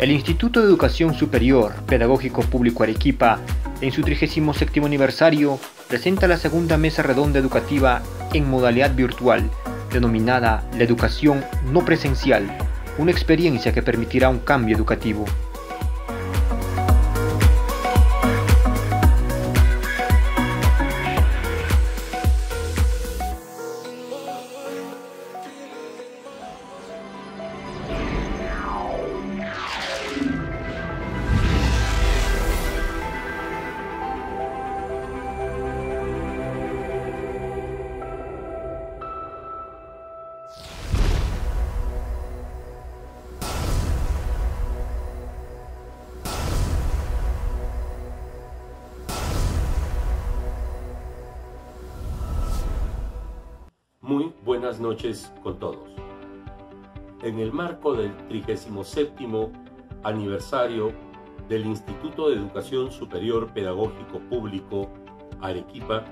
El Instituto de Educación Superior Pedagógico Público Arequipa, en su 37º aniversario, presenta la segunda mesa redonda educativa en modalidad virtual, denominada La Educación No Presencial, una experiencia que permitirá un cambio educativo. Muy buenas noches con todos. En el marco del 37º aniversario del Instituto de Educación Superior Pedagógico Público Arequipa,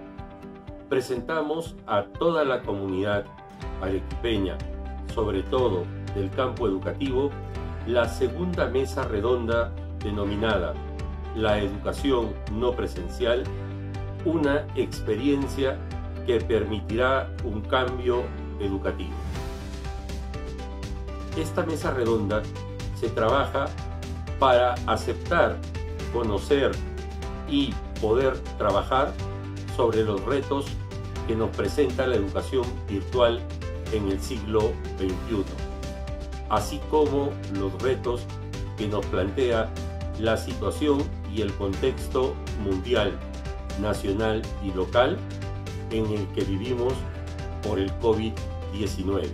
presentamos a toda la comunidad arequipeña, sobre todo del campo educativo, la segunda mesa redonda denominada La Educación No Presencial, una experiencia que permitirá un cambio educativo. Esta mesa redonda se trabaja para aceptar, conocer y poder trabajar sobre los retos que nos presenta la educación virtual en el siglo XXI, así como los retos que nos plantea la situación y el contexto mundial, nacional y local en el que vivimos por el COVID-19.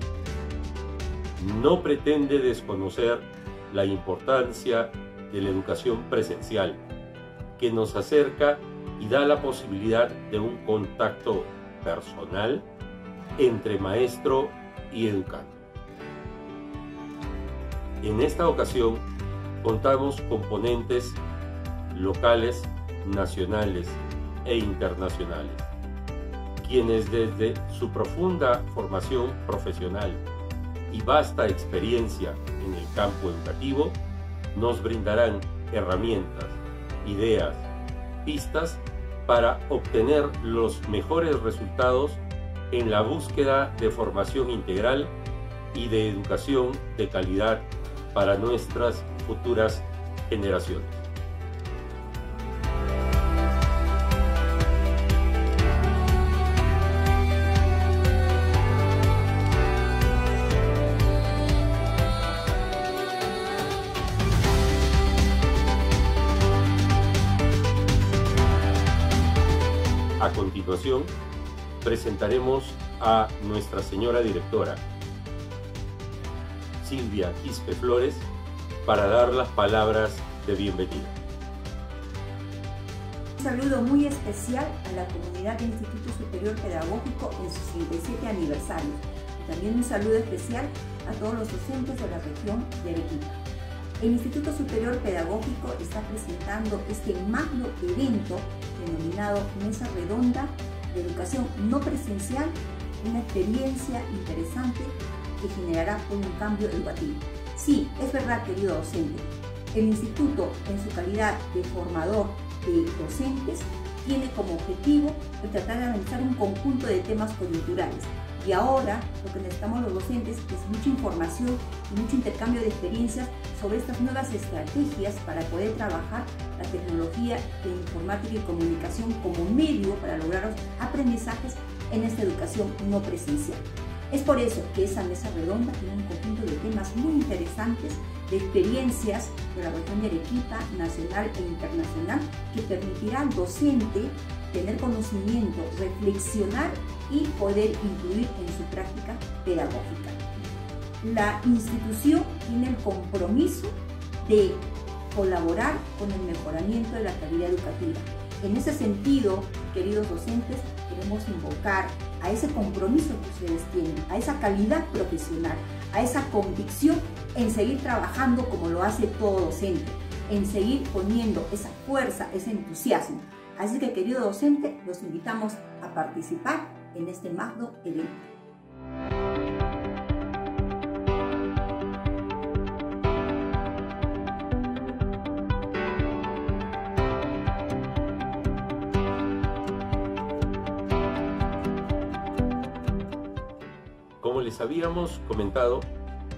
No pretende desconocer la importancia de la educación presencial, que nos acerca y da la posibilidad de un contacto personal entre maestro y educando. En esta ocasión contamos con ponentes locales, nacionales e internacionales, quienes desde su profunda formación profesional y vasta experiencia en el campo educativo nos brindarán herramientas, ideas, pistas para obtener los mejores resultados en la búsqueda de formación integral y de educación de calidad para nuestras futuras generaciones. A continuación, presentaremos a nuestra señora directora, Silvia Quispe Flores, para dar las palabras de bienvenida. Un saludo muy especial a la comunidad del Instituto Superior Pedagógico en su 57 aniversario. Y también un saludo especial a todos los docentes de la región de Arequipa. El Instituto Superior Pedagógico está presentando este magno evento denominado Mesa Redonda de Educación No Presencial, una experiencia interesante que generará un cambio educativo. Sí, es verdad, querido docente, el Instituto, en su calidad de formador de docentes, tiene como objetivo tratar de analizar un conjunto de temas coyunturales. Y ahora lo que necesitamos los docentes es mucha información y mucho intercambio de experiencias sobre estas nuevas estrategias para poder trabajar la tecnología de informática y comunicación como medio para lograr los aprendizajes en esta educación no presencial. Es por eso que esa mesa redonda tiene un conjunto de temas muy interesantes, de experiencias de la región de Arequipa, nacional e internacional, que permitirá al docente tener conocimiento, reflexionar y poder incluir en su práctica pedagógica. La institución tiene el compromiso de colaborar con el mejoramiento de la calidad educativa. En ese sentido, queridos docentes, queremos invocar a ese compromiso que ustedes tienen, a esa calidad profesional, a esa convicción en seguir trabajando como lo hace todo docente, en seguir poniendo esa fuerza, ese entusiasmo. Así que, querido docente, los invitamos a participar en este magno evento. Como les habíamos comentado,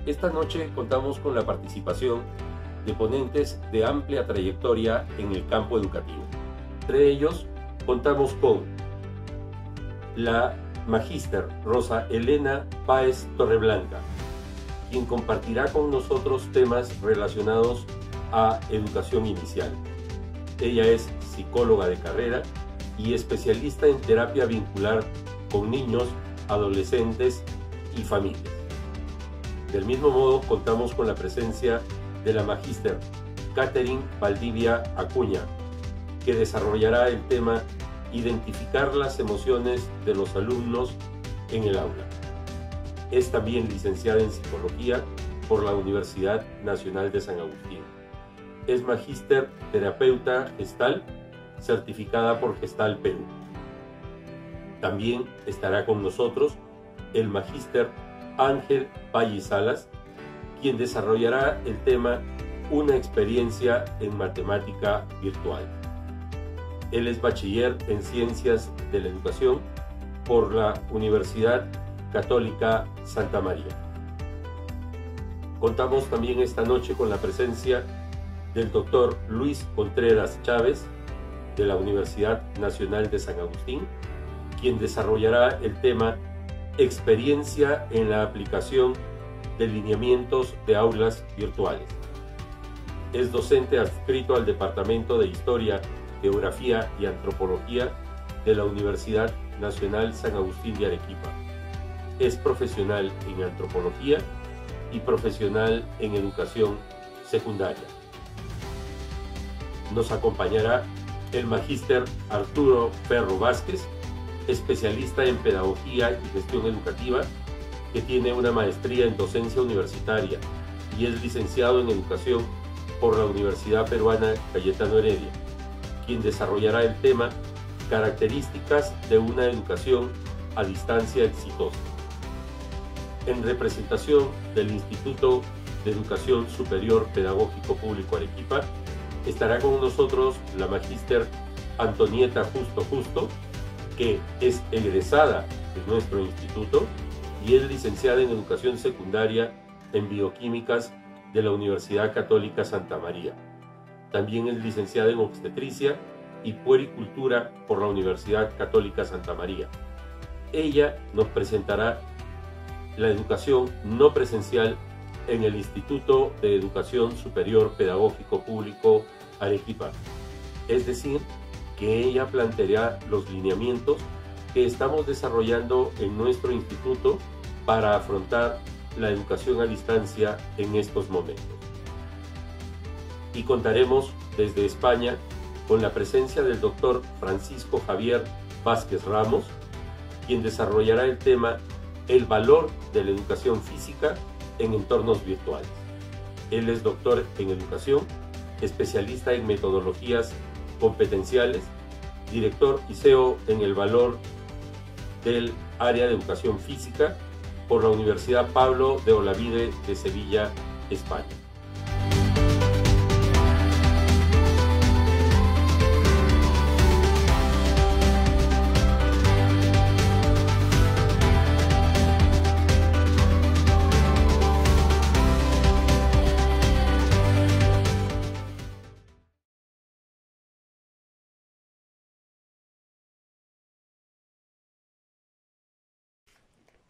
esta noche contamos con la participación de ponentes de amplia trayectoria en el campo educativo. Entre ellos, contamos con la Magíster Rosa Elena Páez Torreblanca, quien compartirá con nosotros temas relacionados a educación inicial. Ella es psicóloga de carrera y especialista en terapia vincular con niños, adolescentes y familias. Del mismo modo, contamos con la presencia de la Magíster Catherine Valdivia Acuña, que desarrollará el tema Identificar las emociones de los alumnos en el aula. Es también licenciada en Psicología por la Universidad Nacional de San Agustín. Es Magíster Terapeuta Gestal, certificada por Gestal Perú. También estará con nosotros el Magíster Ángel Valle Salas, quien desarrollará el tema Una experiencia en matemática virtual. Él es bachiller en Ciencias de la Educación por la Universidad Católica Santa María. Contamos también esta noche con la presencia del doctor Luis Contreras Chávez de la Universidad Nacional de San Agustín, quien desarrollará el tema Experiencia en la aplicación de lineamientos de aulas virtuales. Es docente adscrito al Departamento de Historia, Geografía y Antropología de la Universidad Nacional San Agustín de Arequipa. Es profesional en antropología y profesional en educación secundaria. Nos acompañará el Magíster Arturo Ferro Vázquez, especialista en pedagogía y gestión educativa, que tiene una maestría en docencia universitaria y es licenciado en educación por la Universidad Peruana Cayetano Heredia, quien desarrollará el tema Características de una educación a distancia exitosa. En representación del Instituto de Educación Superior Pedagógico Público Arequipa, estará con nosotros la Magíster Antonieta Justo, que es egresada de nuestro instituto y es licenciada en Educación Secundaria en Bioquímicas de la Universidad Católica Santa María. También es licenciada en Obstetricia y Puericultura por la Universidad Católica Santa María. Ella nos presentará la educación no presencial en el Instituto de Educación Superior Pedagógico Público Arequipa. Es decir, que ella planteará los lineamientos que estamos desarrollando en nuestro instituto para afrontar la educación a distancia en estos momentos. Y contaremos desde España con la presencia del doctor Francisco Javier Vázquez Ramos, quien desarrollará el tema El valor de la educación física en entornos virtuales. Él es doctor en educación, especialista en metodologías competenciales, director y CEO en el valor del área de educación física por la Universidad Pablo de Olavide de Sevilla, España.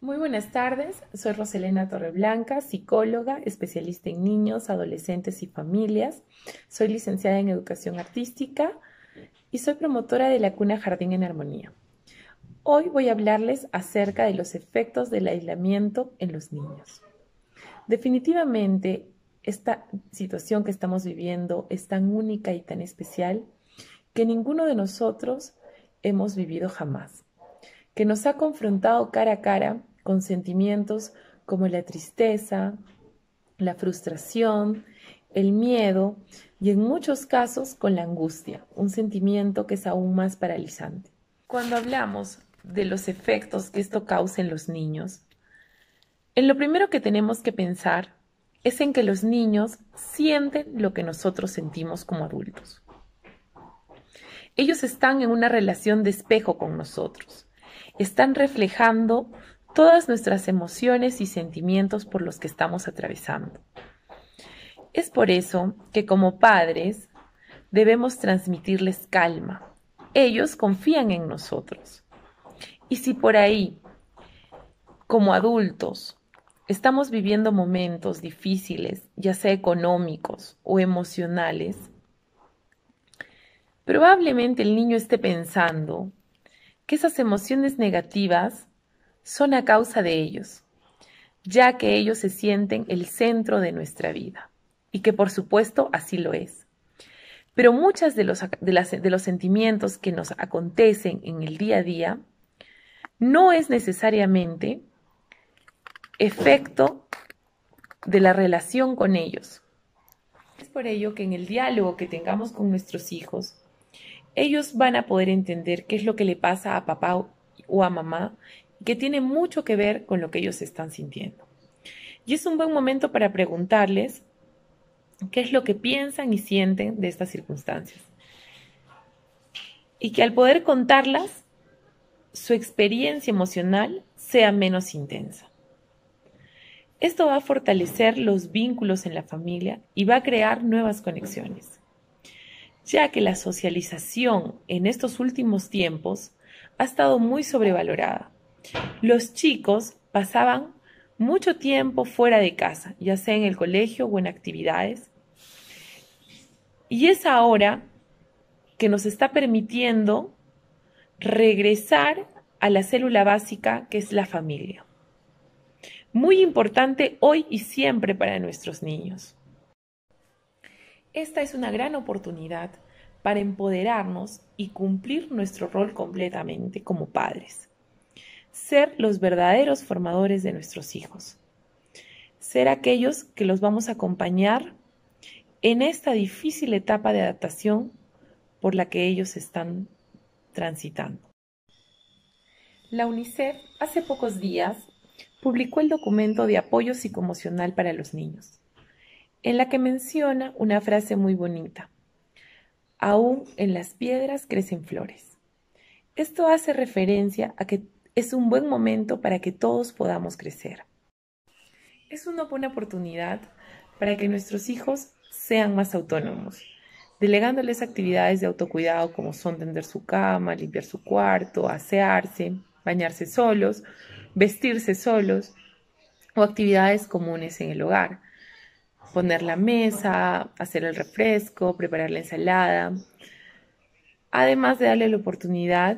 Muy buenas tardes, soy Roselena Torreblanca, psicóloga, especialista en niños, adolescentes y familias. Soy licenciada en Educación Artística y soy promotora de la Cuna Jardín en Armonía. Hoy voy a hablarles acerca de los efectos del aislamiento en los niños. Definitivamente, esta situación que estamos viviendo es tan única y tan especial que ninguno de nosotros hemos vivido jamás, que nos ha confrontado cara a cara con sentimientos como la tristeza, la frustración, el miedo y en muchos casos con la angustia, un sentimiento que es aún más paralizante. Cuando hablamos de los efectos que esto causa en los niños, en lo primero que tenemos que pensar es en que los niños sienten lo que nosotros sentimos como adultos. Ellos están en una relación de espejo con nosotros, están reflejando todas nuestras emociones y sentimientos por los que estamos atravesando. Es por eso que como padres debemos transmitirles calma. Ellos confían en nosotros. Y si por ahí, como adultos, estamos viviendo momentos difíciles, ya sea económicos o emocionales, probablemente el niño esté pensando que esas emociones negativas son a causa de ellos, ya que ellos se sienten el centro de nuestra vida, y que por supuesto así lo es. Pero muchos de los sentimientos que nos acontecen en el día a día no es necesariamente efecto de la relación con ellos. Es por ello que en el diálogo que tengamos con nuestros hijos, ellos van a poder entender qué es lo que le pasa a papá o a mamá, que tiene mucho que ver con lo que ellos están sintiendo. Y es un buen momento para preguntarles qué es lo que piensan y sienten de estas circunstancias. Y que al poder contarlas, su experiencia emocional sea menos intensa. Esto va a fortalecer los vínculos en la familia y va a crear nuevas conexiones, ya que la socialización en estos últimos tiempos ha estado muy sobrevalorada. Los chicos pasaban mucho tiempo fuera de casa, ya sea en el colegio o en actividades, y es ahora que nos está permitiendo regresar a la célula básica que es la familia. Muy importante hoy y siempre para nuestros niños. Esta es una gran oportunidad para empoderarnos y cumplir nuestro rol completamente como padres. Ser los verdaderos formadores de nuestros hijos. Ser aquellos que los vamos a acompañar en esta difícil etapa de adaptación por la que ellos están transitando. La UNICEF hace pocos días publicó el documento de apoyo psicoemocional para los niños, en la que menciona una frase muy bonita: aún en las piedras crecen flores. Esto hace referencia a que es un buen momento para que todos podamos crecer. Es una buena oportunidad para que nuestros hijos sean más autónomos, delegándoles actividades de autocuidado como son tender su cama, limpiar su cuarto, asearse, bañarse solos, vestirse solos o actividades comunes en el hogar. Poner la mesa, hacer el refresco, preparar la ensalada. Además de darle la oportunidad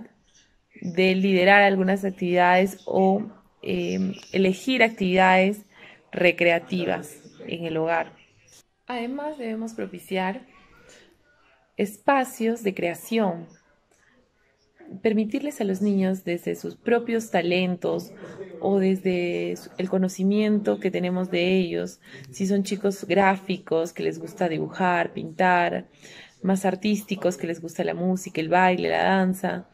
de liderar algunas actividades o elegir actividades recreativas en el hogar. Además debemos propiciar espacios de creación, permitirles a los niños desde sus propios talentos o desde el conocimiento que tenemos de ellos, si son chicos gráficos que les gusta dibujar, pintar, más artísticos que les gusta la música, el baile, la danza,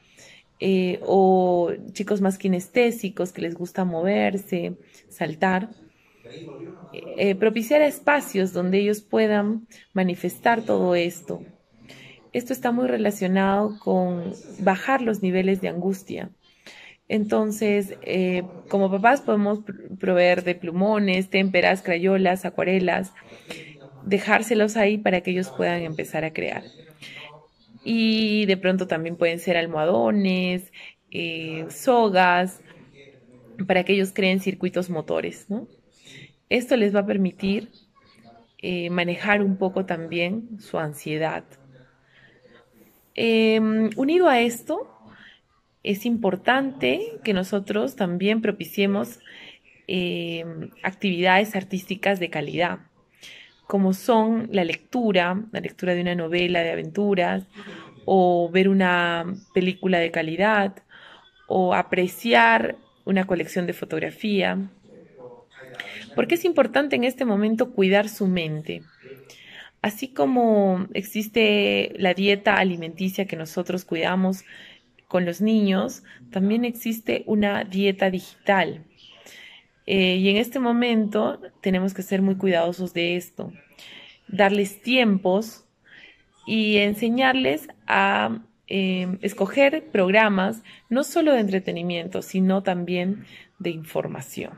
o chicos más kinestésicos que les gusta moverse, saltar, propiciar espacios donde ellos puedan manifestar todo esto. Esto está muy relacionado con bajar los niveles de angustia. Entonces, como papás podemos proveer de plumones, témperas, crayolas, acuarelas, dejárselos ahí para que ellos puedan empezar a crear. Y de pronto también pueden ser almohadones, sogas, para que ellos creen circuitos motores, ¿no? Esto les va a permitir manejar un poco también su ansiedad. Unido a esto, es importante que nosotros también propiciemos actividades artísticas de calidad, como son la lectura de una novela de aventuras, o ver una película de calidad, o apreciar una colección de fotografía. Porque es importante en este momento cuidar su mente. Así como existe la dieta alimenticia que nosotros cuidamos con los niños, también existe una dieta digital. Y en este momento tenemos que ser muy cuidadosos de esto, darles tiempos y enseñarles a escoger programas no solo de entretenimiento, sino también de información.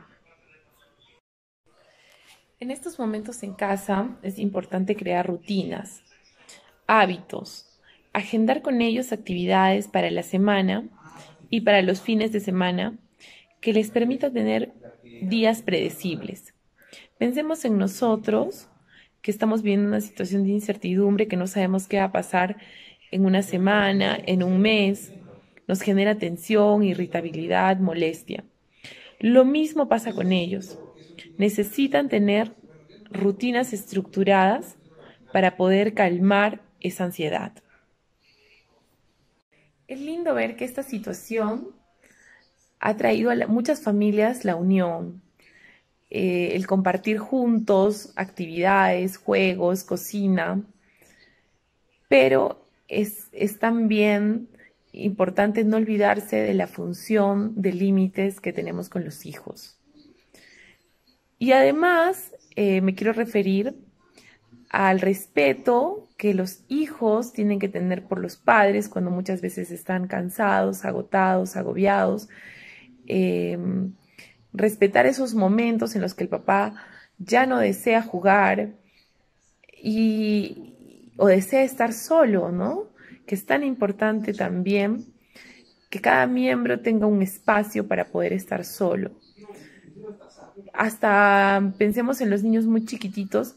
En estos momentos en casa es importante crear rutinas, hábitos, agendar con ellos actividades para la semana y para los fines de semana que les permita tener días predecibles. Pensemos en nosotros, que estamos viviendo una situación de incertidumbre, que no sabemos qué va a pasar en una semana, en un mes. Nos genera tensión, irritabilidad, molestia. Lo mismo pasa con ellos. Necesitan tener rutinas estructuradas para poder calmar esa ansiedad. Es lindo ver que esta situación ha traído a muchas familias la unión, el compartir juntos actividades, juegos, cocina, pero es también importante no olvidarse de la función de límites que tenemos con los hijos. Y además me quiero referir al respeto que los hijos tienen que tener por los padres cuando muchas veces están cansados, agotados, agobiados. Respetar esos momentos en los que el papá ya no desea jugar o desea estar solo, ¿no? Que es tan importante también que cada miembro tenga un espacio para poder estar solo. Hasta pensemos en los niños muy chiquititos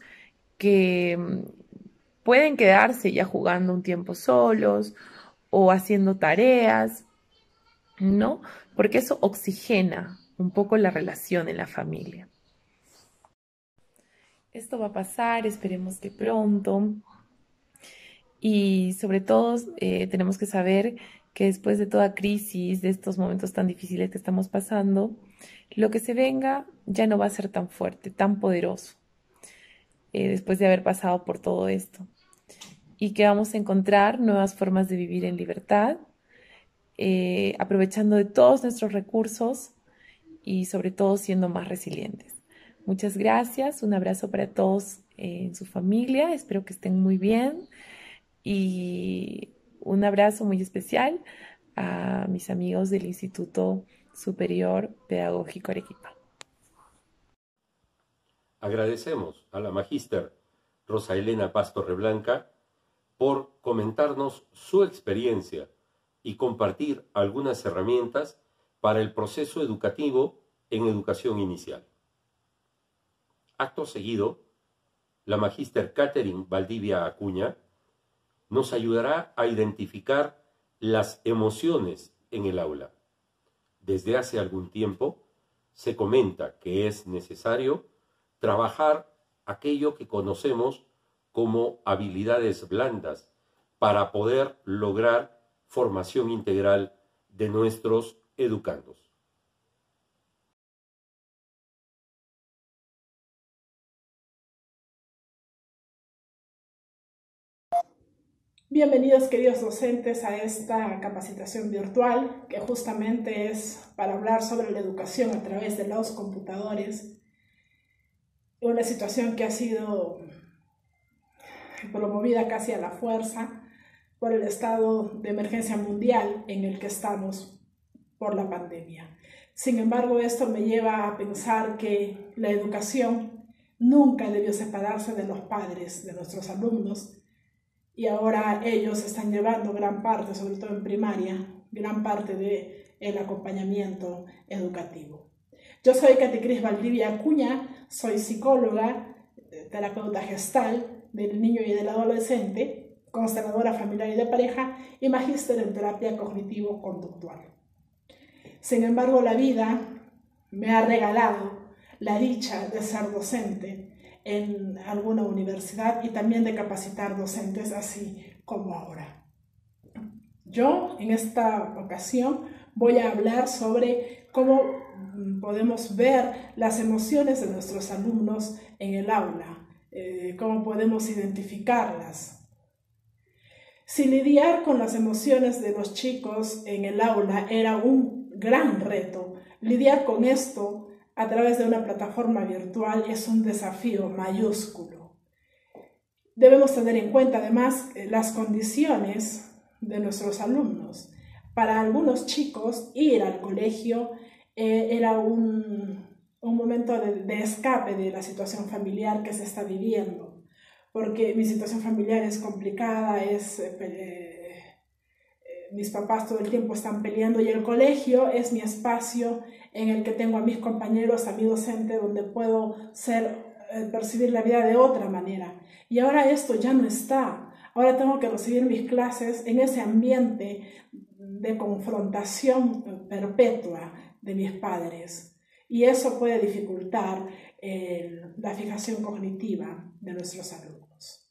que pueden quedarse ya jugando un tiempo solos o haciendo tareas, ¿no? Porque eso oxigena un poco la relación en la familia. Esto va a pasar, esperemos que pronto. Y sobre todo tenemos que saber que después de toda crisis, de estos momentos tan difíciles que estamos pasando, lo que se venga ya no va a ser tan fuerte, tan poderoso, después de haber pasado por todo esto. Y que vamos a encontrar nuevas formas de vivir en libertad, aprovechando de todos nuestros recursos y sobre todo siendo más resilientes. Muchas gracias, un abrazo para todos en su familia, espero que estén muy bien y un abrazo muy especial a mis amigos del Instituto Superior Pedagógico Arequipa. Agradecemos a la magíster Rosa Elena Paz Torreblanca por comentarnos su experiencia y compartir algunas herramientas para el proceso educativo en educación inicial. Acto seguido, la magíster Catherine Valdivia Acuña nos ayudará a identificar las emociones en el aula. Desde hace algún tiempo se comenta que es necesario trabajar aquello que conocemos como habilidades blandas para poder lograr formación integral de nuestros educandos. Bienvenidos, queridos docentes, a esta capacitación virtual que justamente es para hablar sobre la educación a través de los computadores. Una situación que ha sido promovida casi a la fuerza por el estado de emergencia mundial en el que estamos por la pandemia. Sin embargo, esto me lleva a pensar que la educación nunca debió separarse de los padres, de nuestros alumnos, y ahora ellos están llevando gran parte, sobre todo en primaria, gran parte del acompañamiento educativo. Yo soy Catecris Valdivia Acuña, soy psicóloga, terapeuta gestal del niño y del adolescente, consteladora familiar y de pareja y magíster en terapia cognitivo-conductual. Sin embargo, la vida me ha regalado la dicha de ser docente en alguna universidad y también de capacitar docentes así como ahora. Yo en esta ocasión voy a hablar sobre cómo podemos ver las emociones de nuestros alumnos en el aula, cómo podemos identificarlas. Si lidiar con las emociones de los chicos en el aula era un gran reto, lidiar con esto a través de una plataforma virtual es un desafío mayúsculo. Debemos tener en cuenta además las condiciones de nuestros alumnos. Para algunos chicos ir al colegio era un momento de escape de la situación familiar que se está viviendo, porque mi situación familiar es complicada, mis papás todo el tiempo están peleando y el colegio es mi espacio en el que tengo a mis compañeros, a mi docente, donde puedo percibir la vida de otra manera. Y ahora esto ya no está. Ahora tengo que recibir mis clases en ese ambiente de confrontación perpetua de mis padres. Y eso puede dificultar la fijación cognitiva de nuestros alumnos.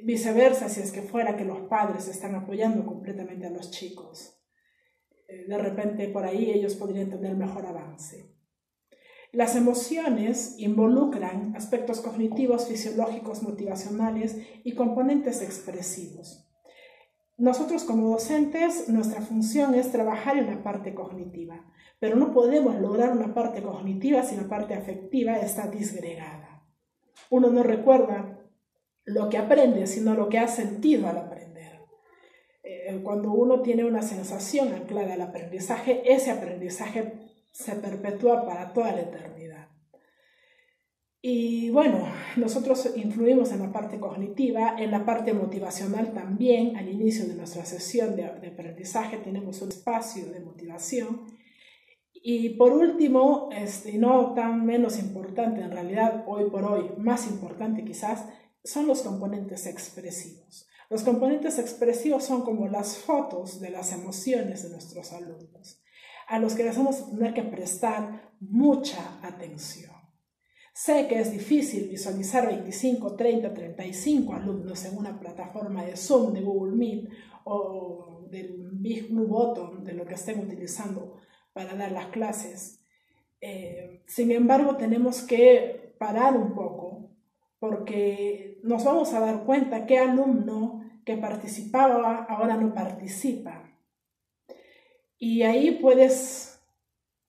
Viceversa, si es que fuera que los padres están apoyando completamente a los chicos, de repente por ahí ellos podrían tener mejor avance. Las emociones involucran aspectos cognitivos, fisiológicos, motivacionales y componentes expresivos. Nosotros como docentes, nuestra función es trabajar en la parte cognitiva, pero no podemos lograr una parte cognitiva si la parte afectiva está disgregada. Uno no recuerda lo que aprende, sino lo que ha sentido al aprender. Cuando uno tiene una sensación anclada al aprendizaje, ese aprendizaje se perpetúa para toda la eternidad. Y bueno, nosotros influimos en la parte cognitiva, en la parte motivacional también. Al inicio de nuestra sesión de aprendizaje tenemos un espacio de motivación. Y por último, no tan menos importante en realidad, hoy por hoy, más importante quizás, son los componentes expresivos. Los componentes expresivos son como las fotos de las emociones de nuestros alumnos, a los que les vamos a tener que prestar mucha atención. Sé que es difícil visualizar 25, 30, 35 alumnos en una plataforma de Zoom, de Google Meet o del Big Blue Button, de lo que estén utilizando para dar las clases. Sin embargo, tenemos que parar un poco, porque nos vamos a dar cuenta qué alumno que participaba ahora no participa. Y ahí puedes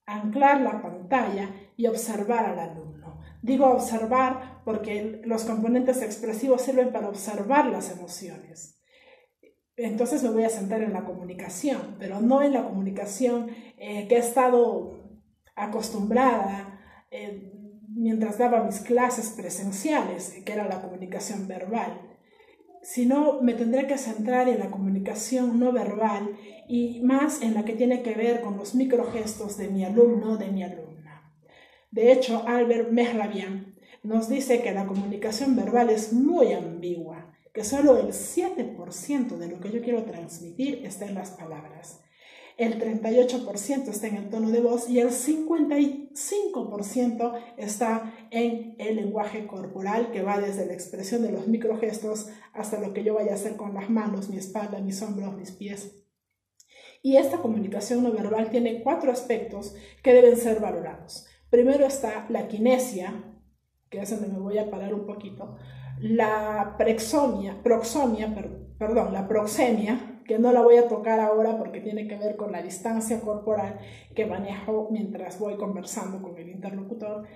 anclar la pantalla y observar al alumno. Digo observar porque los componentes expresivos sirven para observar las emociones. Entonces me voy a centrar en la comunicación, pero no en la comunicación que he estado acostumbrada mientras daba mis clases presenciales, que era la comunicación verbal, sino me tendré que centrar en la comunicación no verbal y más en la que tiene que ver con los microgestos de mi alumno, de mi alumna. De hecho, Albert Mehrabian nos dice que la comunicación verbal es muy ambigua, que solo el 7% de lo que yo quiero transmitir está en las palabras. El 38% está en el tono de voz y el 55% está en el lenguaje corporal, que va desde la expresión de los microgestos hasta lo que yo vaya a hacer con las manos, mi espalda, mis hombros, mis pies. Y esta comunicación no verbal tiene 4 aspectos que deben ser valorados. Primero está la kinesia, que es donde me voy a parar un poquito, la proxemia, que no la voy a tocar ahora porque tiene que ver con la distancia corporal que manejo mientras voy conversando con el interlocutor.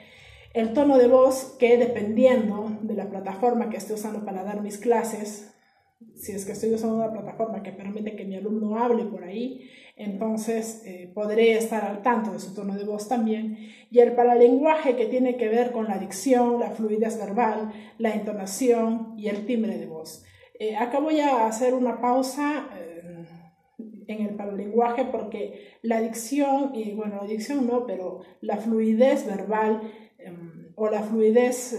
El tono de voz, que dependiendo de la plataforma que esté usando para dar mis clases, si es que estoy usando una plataforma que permite que mi alumno hable por ahí, entonces podré estar al tanto de su tono de voz también. Y el paralenguaje, que tiene que ver con la dicción, la fluidez verbal, la entonación y el timbre de voz. Acá voy a hacer una pausa en el paralenguaje porque la dicción, y bueno, la dicción no, pero la fluidez verbal o la fluidez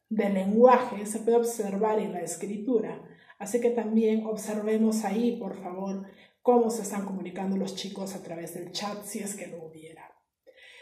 del lenguaje se puede observar en la escritura. Así que también observemos ahí, por favor, cómo se están comunicando los chicos a través del chat, si es que lo hubiera.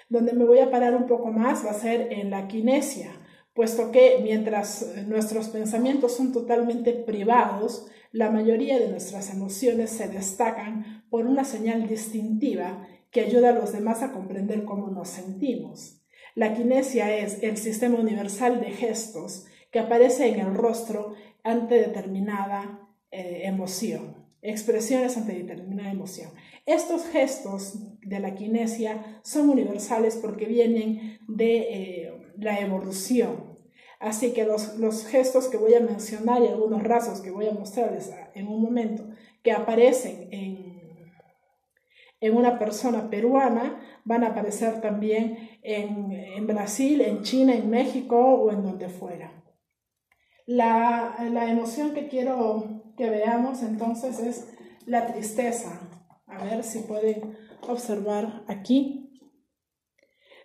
Donde me voy a parar un poco más va a ser en la kinesia, puesto que mientras nuestros pensamientos son totalmente privados, la mayoría de nuestras emociones se destacan por una señal distintiva que ayuda a los demás a comprender cómo nos sentimos. La kinesia es el sistema universal de gestos que aparece en el rostro ante determinada emoción, expresiones ante determinada emoción. Estos gestos de la kinesia son universales porque vienen de la evolución. Así que los gestos que voy a mencionar y algunos rasgos que voy a mostrarles en un momento que aparecen en una persona peruana, van a aparecer también en Brasil, en China, en México o en donde fuera. La emoción que quiero que veamos entonces es la tristeza. A ver si pueden observar aquí.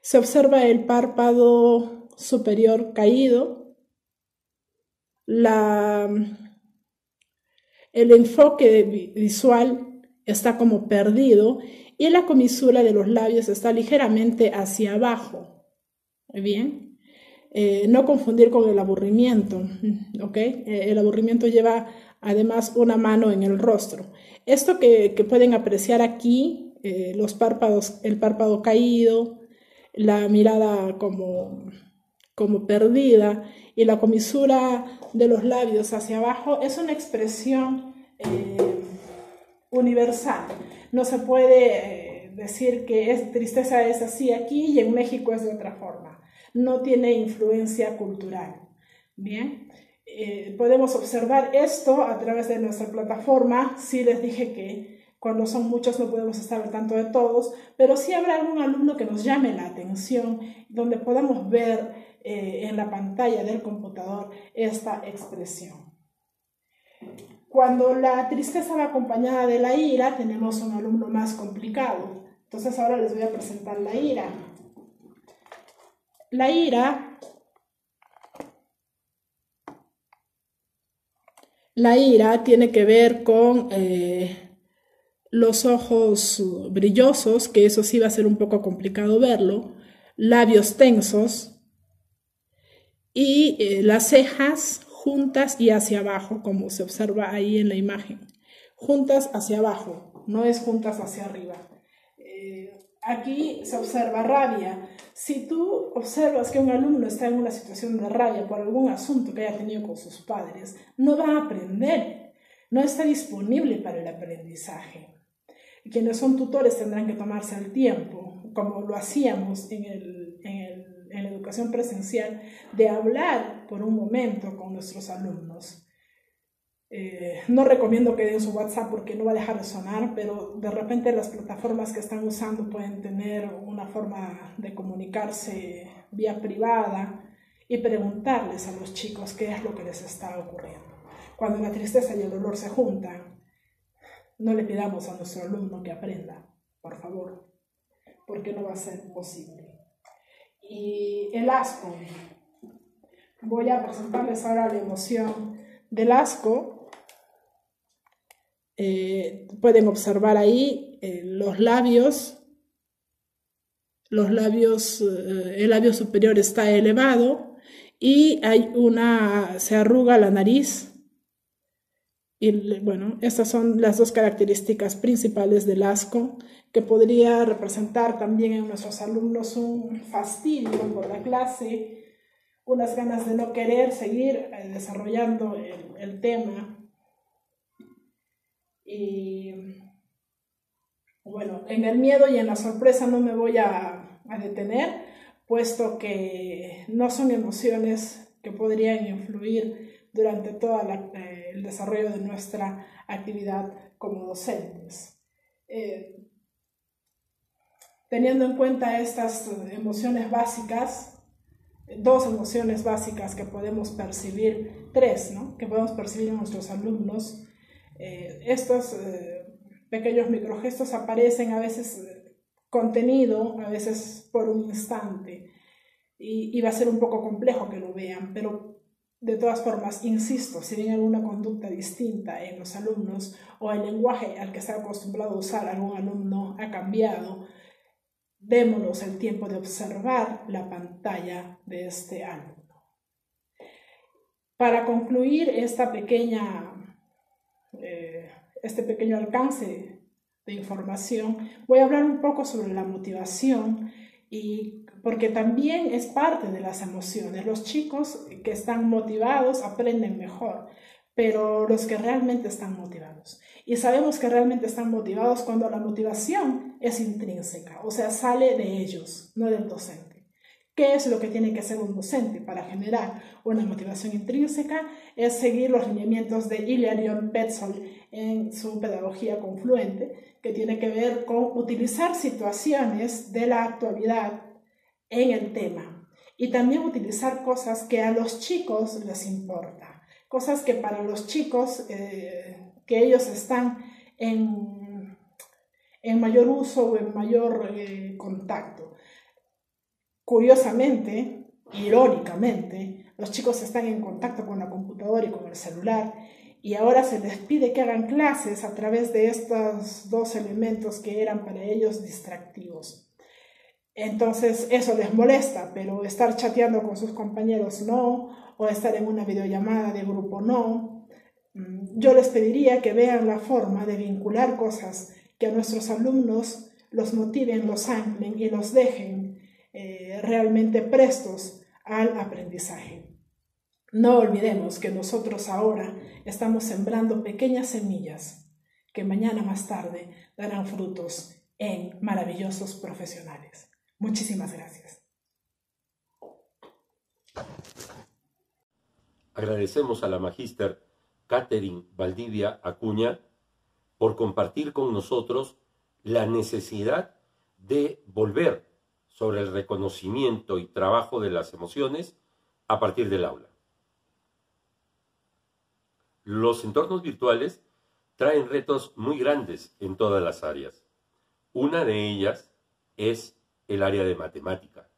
Se observa el párpado superior caído. El enfoque visual está como perdido y la comisura de los labios está ligeramente hacia abajo. Bien. No confundir con el aburrimiento, ¿ok? El aburrimiento lleva además una mano en el rostro. Esto que pueden apreciar aquí, los párpados, el párpado caído, la mirada como perdida y la comisura de los labios hacia abajo, es una expresión universal. No se puede decir que tristeza es así aquí y en México es de otra forma. No tiene influencia cultural. Bien, podemos observar esto a través de nuestra plataforma. Sí les dije que cuando son muchos no podemos estar al tanto de todos, pero sí habrá algún alumno que nos llame la atención, donde podamos ver en la pantalla del computador esta expresión. Cuando la tristeza va acompañada de la ira, tenemos un alumno más complicado. Entonces ahora les voy a presentar la ira. La ira tiene que ver con los ojos brillosos, que eso sí va a ser un poco complicado verlo, labios tensos y las cejas juntas y hacia abajo, como se observa ahí en la imagen. Juntas hacia abajo, no es juntas hacia arriba. Aquí se observa rabia. Si tú observas que un alumno está en una situación de rabia por algún asunto que haya tenido con sus padres, no va a aprender, no está disponible para el aprendizaje. Quienes son tutores tendrán que tomarse el tiempo, como lo hacíamos en la educación presencial, de hablar por un momento con nuestros alumnos. No recomiendo que den su WhatsApp porque no va a dejar de sonar, pero de repente las plataformas que están usando pueden tener una forma de comunicarse vía privada y preguntarles a los chicos qué es lo que les está ocurriendo. Cuando la tristeza y el dolor se juntan, no le pidamos a nuestro alumno que aprenda, por favor, porque no va a ser posible. Y el asco. Voy a presentarles ahora la emoción del asco. Pueden observar ahí el labio superior está elevado y se arruga la nariz. Y bueno, estas son las dos características principales del asco, que podría representar también en nuestros alumnos un fastidio por la clase, unas ganas de no querer seguir desarrollando el tema. Y bueno, en el miedo y en la sorpresa no me voy a detener, puesto que no son emociones que podrían influir durante todo el desarrollo de nuestra actividad como docentes. Teniendo en cuenta estas emociones básicas, dos emociones básicas que podemos percibir, tres, ¿no?, que podemos percibir en nuestros alumnos, estos pequeños microgestos aparecen a veces contenido, a veces por un instante, y va a ser un poco complejo que lo vean, pero de todas formas, insisto, si ven alguna conducta distinta en los alumnos o el lenguaje al que está acostumbrado a usar algún alumno ha cambiado, démonos el tiempo de observar la pantalla de este alumno. Para concluir este pequeño alcance de información, voy a hablar un poco sobre la motivación, porque también es parte de las emociones. Los chicos que están motivados aprenden mejor, pero los que realmente están motivados. Y sabemos que realmente están motivados cuando la motivación es intrínseca, o sea, sale de ellos, no del docente. ¿Qué es lo que tiene que hacer un docente para generar una motivación intrínseca? Es seguir los lineamientos de Hilarion Petzold en su pedagogía confluente, que tiene que ver con utilizar situaciones de la actualidad en el tema y también utilizar cosas que a los chicos les importa, cosas que para los chicos, que ellos están en mayor uso o en mayor contacto. Curiosamente, irónicamente, los chicos están en contacto con la computadora y con el celular y ahora se les pide que hagan clases a través de estos dos elementos que eran para ellos distractivos. Entonces eso les molesta, pero estar chateando con sus compañeros no, o estar en una videollamada de grupo no. Yo les pediría que vean la forma de vincular cosas que a nuestros alumnos los motiven, los anclen y los dejen realmente prestos al aprendizaje. No olvidemos que nosotros ahora estamos sembrando pequeñas semillas que mañana más tarde darán frutos en maravillosos profesionales. Muchísimas gracias. Agradecemos a la magíster Catherine Valdivia Acuña por compartir con nosotros la necesidad de volver sobre el reconocimiento y trabajo de las emociones a partir del aula. Los entornos virtuales traen retos muy grandes en todas las áreas. Una de ellas es el área de matemática.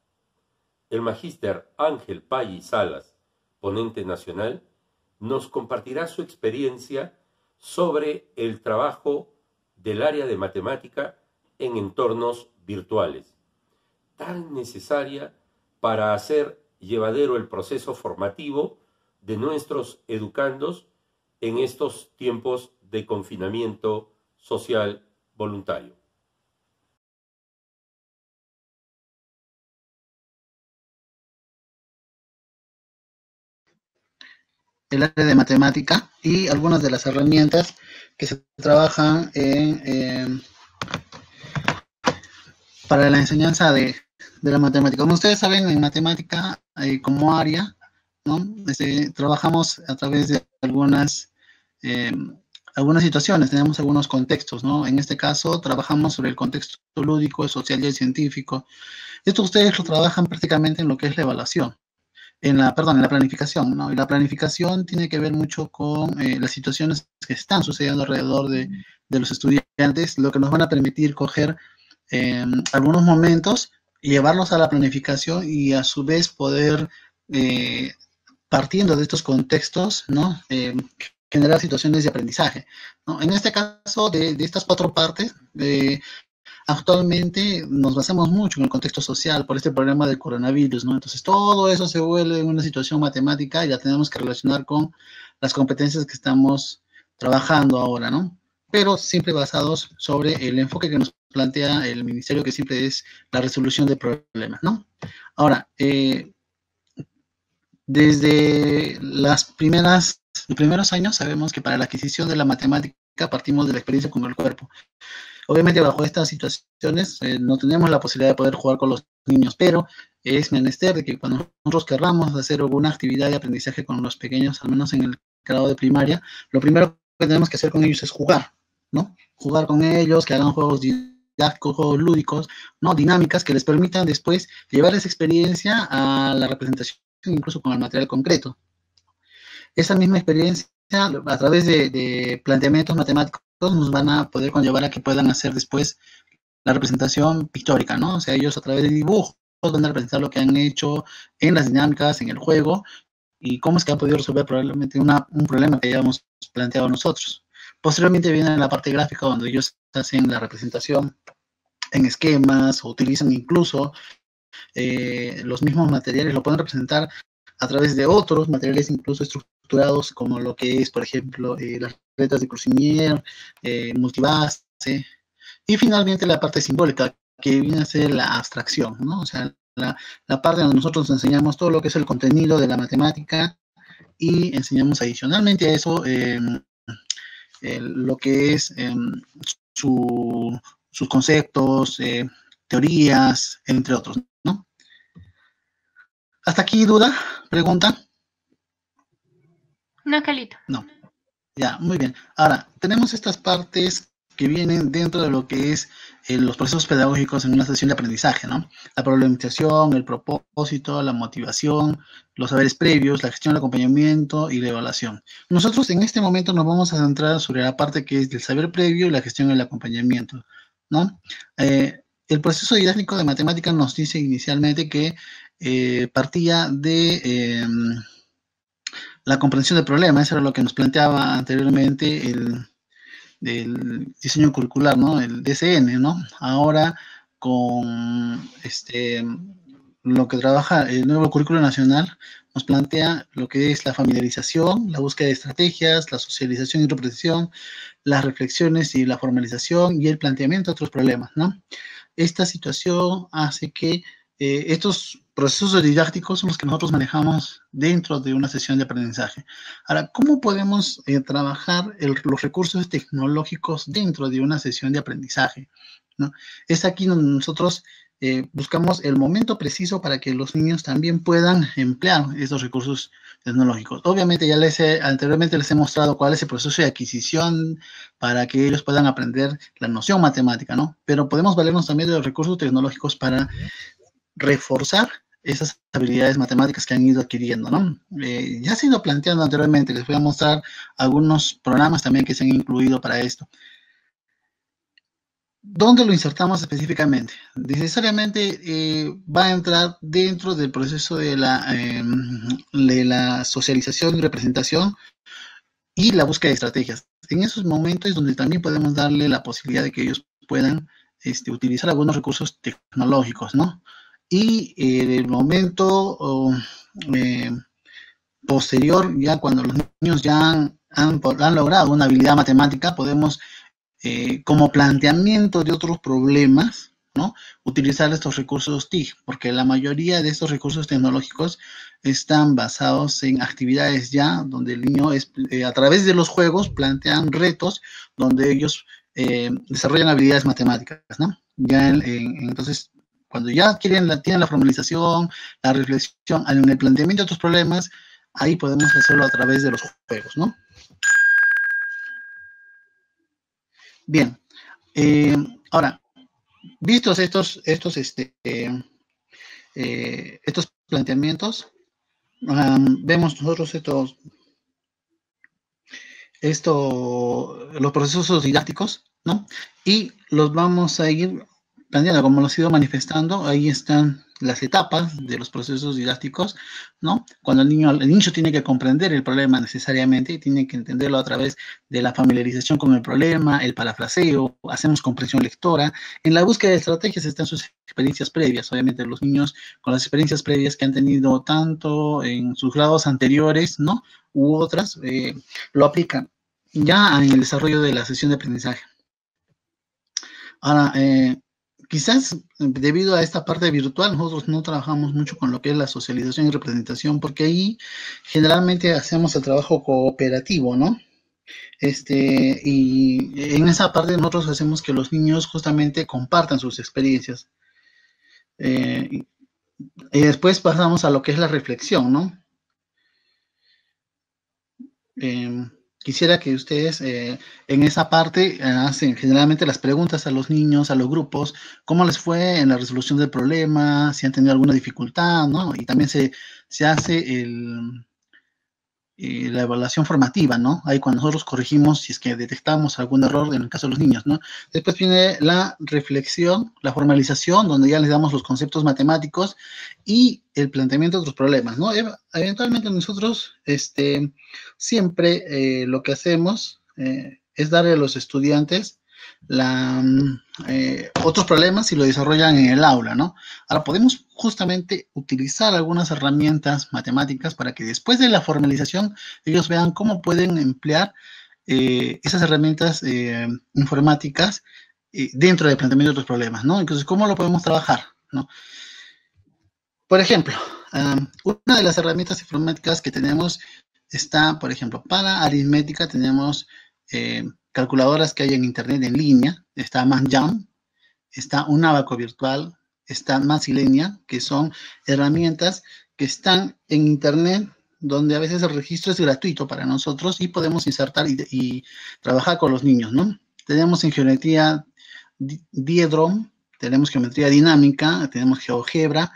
El magíster Ángel Paggi Salas, ponente nacional, nos compartirá su experiencia sobre el trabajo del área de matemática en entornos virtuales, tan necesaria para hacer llevadero el proceso formativo de nuestros educandos en estos tiempos de confinamiento social voluntario. El área de matemática y algunas de las herramientas que se trabajan para la enseñanza de la matemática. Como ustedes saben, en matemática como área, ¿no? Trabajamos a través de algunas situaciones, tenemos algunos contextos, ¿no? En este caso, trabajamos sobre el contexto lúdico, social y científico. Esto ustedes lo trabajan prácticamente en lo que es la evaluación. En la planificación, ¿no? Y la planificación tiene que ver mucho con las situaciones que están sucediendo alrededor de los estudiantes, lo que nos van a permitir coger algunos momentos, llevarlos a la planificación y a su vez poder, partiendo de estos contextos, ¿no? Generar situaciones de aprendizaje, ¿no? En este caso, de estas 4 partes, actualmente nos basamos mucho en el contexto social por este problema del coronavirus, ¿no? Entonces todo eso se vuelve una situación matemática y la tenemos que relacionar con las competencias que estamos trabajando ahora, ¿no? Pero siempre basados sobre el enfoque que nos plantea el ministerio, que siempre es la resolución de problemas, ¿no? Ahora, desde los primeros años sabemos que para la adquisición de la matemática partimos de la experiencia con el cuerpo. Obviamente bajo estas situaciones no tenemos la posibilidad de poder jugar con los niños, pero es menester de que cuando nosotros querramos hacer alguna actividad de aprendizaje con los pequeños, al menos en el grado de primaria, lo primero que tenemos que hacer con ellos es jugar, ¿no? Jugar con ellos, que hagan juegos didácticos, juegos lúdicos, ¿no? Dinámicas que les permitan después llevar esa experiencia a la representación, incluso con el material concreto. Esa misma experiencia, a través de planteamientos matemáticos, nos van a poder conllevar a que puedan hacer después la representación pictórica, ¿no? O sea, ellos a través de dibujos van a representar lo que han hecho en las dinámicas, en el juego, y cómo es que han podido resolver probablemente un problema que hayamos planteado nosotros. Posteriormente viene la parte gráfica, donde ellos hacen la representación en esquemas, o utilizan incluso los mismos materiales, lo pueden representar a través de otros materiales incluso estructurados, como lo que es, por ejemplo, las letras de Crucinier, multibase, y finalmente la parte simbólica, que viene a ser la abstracción, ¿no? O sea, la parte donde nosotros enseñamos todo lo que es el contenido de la matemática y enseñamos adicionalmente a eso lo que es sus conceptos, teorías, entre otros, ¿no? ¿Hasta aquí duda? ¿Pregunta? No, Calito. No. Ya, muy bien. Ahora, tenemos estas partes que vienen dentro de lo que es los procesos pedagógicos en una sesión de aprendizaje, ¿no? La problematización, el propósito, la motivación, los saberes previos, la gestión, el acompañamiento y la evaluación. Nosotros en este momento nos vamos a centrar sobre la parte que es del saber previo y la gestión y el acompañamiento, ¿no? El proceso didáctico de matemáticas nos dice inicialmente que partía de la comprensión del problema. Eso era lo que nos planteaba anteriormente del diseño curricular, ¿no? El DCN, ¿no? Ahora con lo que trabaja el nuevo currículo nacional, nos plantea lo que es la familiarización, la búsqueda de estrategias, la socialización y repetición, las reflexiones y la formalización y el planteamiento de otros problemas, ¿no? Esta situación hace que estos procesos didácticos son los que nosotros manejamos dentro de una sesión de aprendizaje. Ahora, ¿cómo podemos trabajar los recursos tecnológicos dentro de una sesión de aprendizaje, ¿no? Es aquí donde nosotros buscamos el momento preciso para que los niños también puedan emplear estos recursos tecnológicos. Obviamente ya anteriormente les he mostrado cuál es el proceso de adquisición para que ellos puedan aprender la noción matemática, ¿no? Pero podemos valernos también de los recursos tecnológicos para reforzar esas habilidades matemáticas que han ido adquiriendo, ¿no? Ya se ha ido planteando anteriormente, les voy a mostrar algunos programas también que se han incluido para esto. ¿Dónde lo insertamos específicamente? Necesariamente va a entrar dentro del proceso de la socialización y representación y la búsqueda de estrategias. En esos momentos es donde también podemos darle la posibilidad de que ellos puedan utilizar algunos recursos tecnológicos, ¿no? Y en el momento posterior, ya cuando los niños ya han logrado una habilidad matemática, podemos, como planteamiento de otros problemas, ¿no?, utilizar estos recursos TIC, porque la mayoría de estos recursos tecnológicos están basados en actividades ya donde el niño a través de los juegos plantean retos donde ellos desarrollan habilidades matemáticas, ¿no? Ya entonces, cuando ya tienen la formalización, la reflexión, en el planteamiento de otros problemas, ahí podemos hacerlo a través de los juegos, ¿no? Bien. Ahora, vistos estos planteamientos, vemos nosotros los procesos didácticos, ¿no? Y los vamos a ir planteando, como lo he ido manifestando. Ahí están las etapas de los procesos didácticos, ¿no? Cuando el niño tiene que comprender el problema necesariamente y tiene que entenderlo a través de la familiarización con el problema, el parafraseo, hacemos comprensión lectora. En la búsqueda de estrategias están sus experiencias previas. Obviamente los niños con las experiencias previas que han tenido tanto en sus grados anteriores, ¿no?, u otras, lo aplican ya en el desarrollo de la sesión de aprendizaje. Ahora, quizás debido a esta parte virtual, nosotros no trabajamos mucho con lo que es la socialización y representación, porque ahí generalmente hacemos el trabajo cooperativo, ¿no? Y en esa parte nosotros hacemos que los niños justamente compartan sus experiencias. Y después pasamos a lo que es la reflexión, ¿no? Quisiera que ustedes en esa parte hacen generalmente las preguntas a los niños, a los grupos, cómo les fue en la resolución del problema, si han tenido alguna dificultad, ¿no? Y también se hace la evaluación formativa, ¿no? Ahí cuando nosotros corregimos, si es que detectamos algún error en el caso de los niños, ¿no? Después viene la reflexión, la formalización, donde ya les damos los conceptos matemáticos y el planteamiento de otros problemas, ¿no? Eventualmente nosotros siempre lo que hacemos es darle a los estudiantes otros problemas y lo desarrollan en el aula, ¿no? Ahora podemos justamente utilizar algunas herramientas matemáticas para que después de la formalización ellos vean cómo pueden emplear esas herramientas informáticas dentro del planteamiento de otros problemas, ¿no? Entonces, ¿cómo lo podemos trabajar, ¿no? Por ejemplo, una de las herramientas informáticas que tenemos está, por ejemplo, para aritmética tenemos calculadoras que hay en internet en línea. Está MathJam, está un abaco virtual, está Maxilenia, que son herramientas que están en internet, donde a veces el registro es gratuito para nosotros y podemos insertar y trabajar con los niños, ¿no? Tenemos en geometría Diedrom, tenemos geometría dinámica, tenemos GeoGebra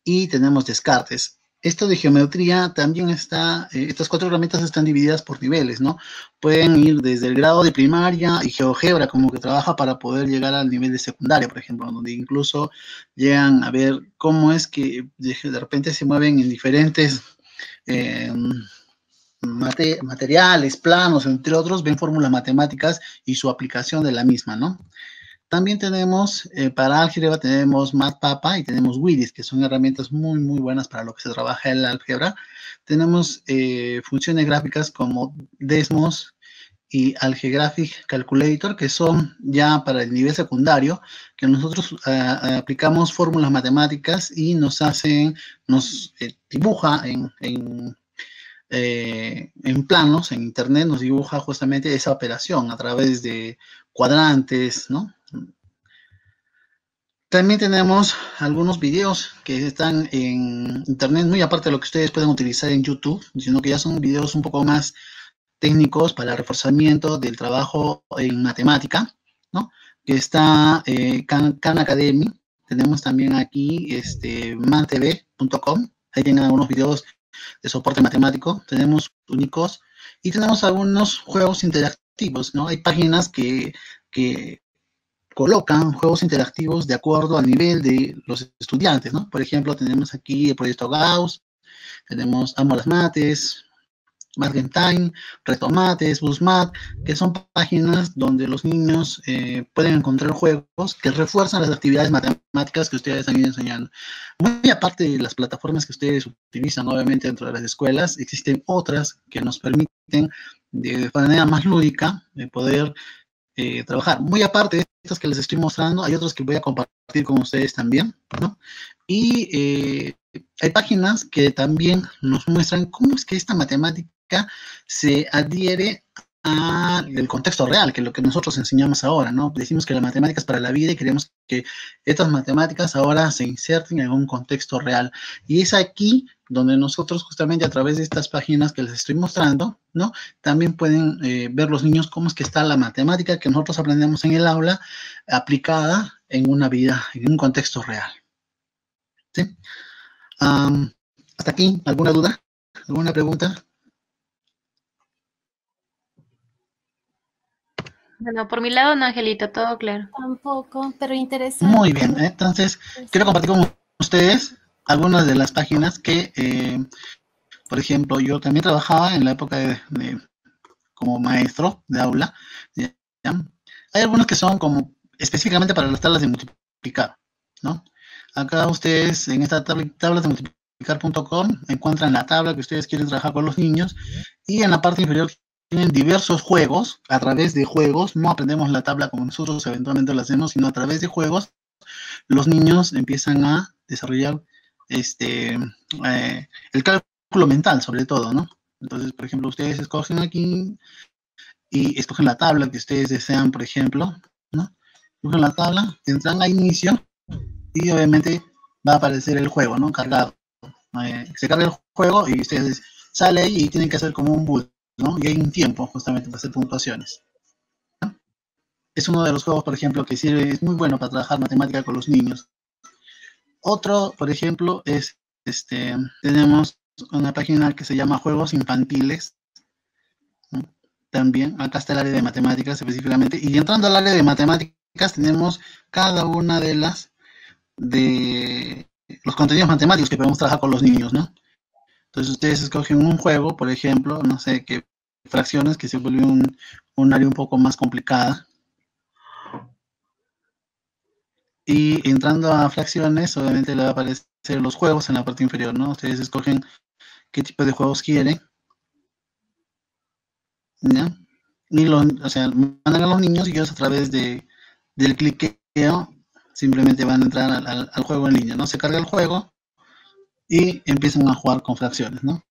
y tenemos Descartes. Esto de geometría también está, estas 4 herramientas están divididas por niveles, ¿no? Pueden ir desde el grado de primaria y GeoGebra como que trabaja para poder llegar al nivel de secundaria, por ejemplo, donde incluso llegan a ver cómo es que de repente se mueven en diferentes materiales, planos, entre otros, ven fórmulas matemáticas y su aplicación de la misma, ¿no? También tenemos, para álgebra tenemos MathPapa y tenemos Widis, que son herramientas muy, muy buenas para lo que se trabaja en la álgebra. Tenemos funciones gráficas como Desmos y Algegraphic Calculator, que son ya para el nivel secundario, que nosotros aplicamos fórmulas matemáticas y nos dibuja en planos, en internet, nos dibuja justamente esa operación a través de cuadrantes, ¿no? También tenemos algunos videos que están en internet, muy aparte de lo que ustedes pueden utilizar en YouTube, sino que ya son videos un poco más técnicos para reforzamiento del trabajo en matemática, ¿no? Que está Khan Academy. Tenemos también aquí mantv.com. Ahí tienen algunos videos de soporte matemático. Tenemos únicos y tenemos algunos juegos interactivos, ¿no? Hay páginas que colocan juegos interactivos de acuerdo al nivel de los estudiantes, ¿no? Por ejemplo, tenemos aquí el proyecto Gauss, tenemos Amo las Mates, Math Game Time, Reto Mates, BuzzMath, que son páginas donde los niños pueden encontrar juegos que refuerzan las actividades matemáticas que ustedes están enseñando. Muy aparte de las plataformas que ustedes utilizan, obviamente, dentro de las escuelas, existen otras que nos permiten de manera más lúdica poder trabajar. Muy aparte de estas que les estoy mostrando, hay otros que voy a compartir con ustedes también, ¿no? Y hay páginas que también nos muestran cómo es que esta matemática se adhiere al contexto real, que es lo que nosotros enseñamos ahora, ¿no? Decimos que la matemática es para la vida y queremos que estas matemáticas ahora se inserten en un contexto real. Y es aquí donde nosotros justamente a través de estas páginas que les estoy mostrando, ¿no? También pueden ver los niños cómo es que está la matemática que nosotros aprendemos en el aula aplicada en una vida, en un contexto real. ¿Sí? Hasta aquí, ¿alguna duda? ¿Alguna pregunta? Bueno, por mi lado, no, Angelito, todo claro. Tampoco, pero interesante. Muy bien, entonces quiero compartir con ustedes algunas de las páginas que, por ejemplo, yo también trabajaba en la época como maestro de aula. ¿Ya? Hay algunas que son como específicamente para las tablas de multiplicar, ¿no? Acá ustedes en esta tabla de multiplicar.com encuentran la tabla que ustedes quieren trabajar con los niños y en la parte inferior tienen diversos juegos. A través de juegos, no aprendemos la tabla como nosotros eventualmente lo hacemos, sino a través de juegos, los niños empiezan a desarrollar el cálculo mental, sobre todo, ¿no? Entonces, por ejemplo, ustedes escogen aquí y escogen la tabla que ustedes desean, por ejemplo, ¿no? Escogen la tabla, entran a inicio y obviamente va a aparecer el juego, ¿no? Cargado. Se carga el juego y ustedes salen ahí y tienen que hacer como un boot, ¿no? Y hay un tiempo justamente para hacer puntuaciones, ¿no? Es uno de los juegos, por ejemplo, que sirve, es muy bueno para trabajar matemática con los niños. Otro, por ejemplo, es, tenemos una página que se llama Juegos Infantiles, ¿no? También, acá está el área de matemáticas específicamente, y entrando al área de matemáticas tenemos cada una de los contenidos matemáticos que podemos trabajar con los niños, ¿no? Entonces ustedes escogen un juego, por ejemplo, no sé, que fracciones, que se vuelve un área un poco más complicada. Y entrando a fracciones, obviamente le va a aparecer los juegos en la parte inferior, ¿no? Ustedes escogen qué tipo de juegos quieren, ¿ya? Y mandan a los niños y ellos a través del cliqueo simplemente van a entrar al juego en línea, ¿no? Se carga el juego y empiezan a jugar con fracciones, ¿no?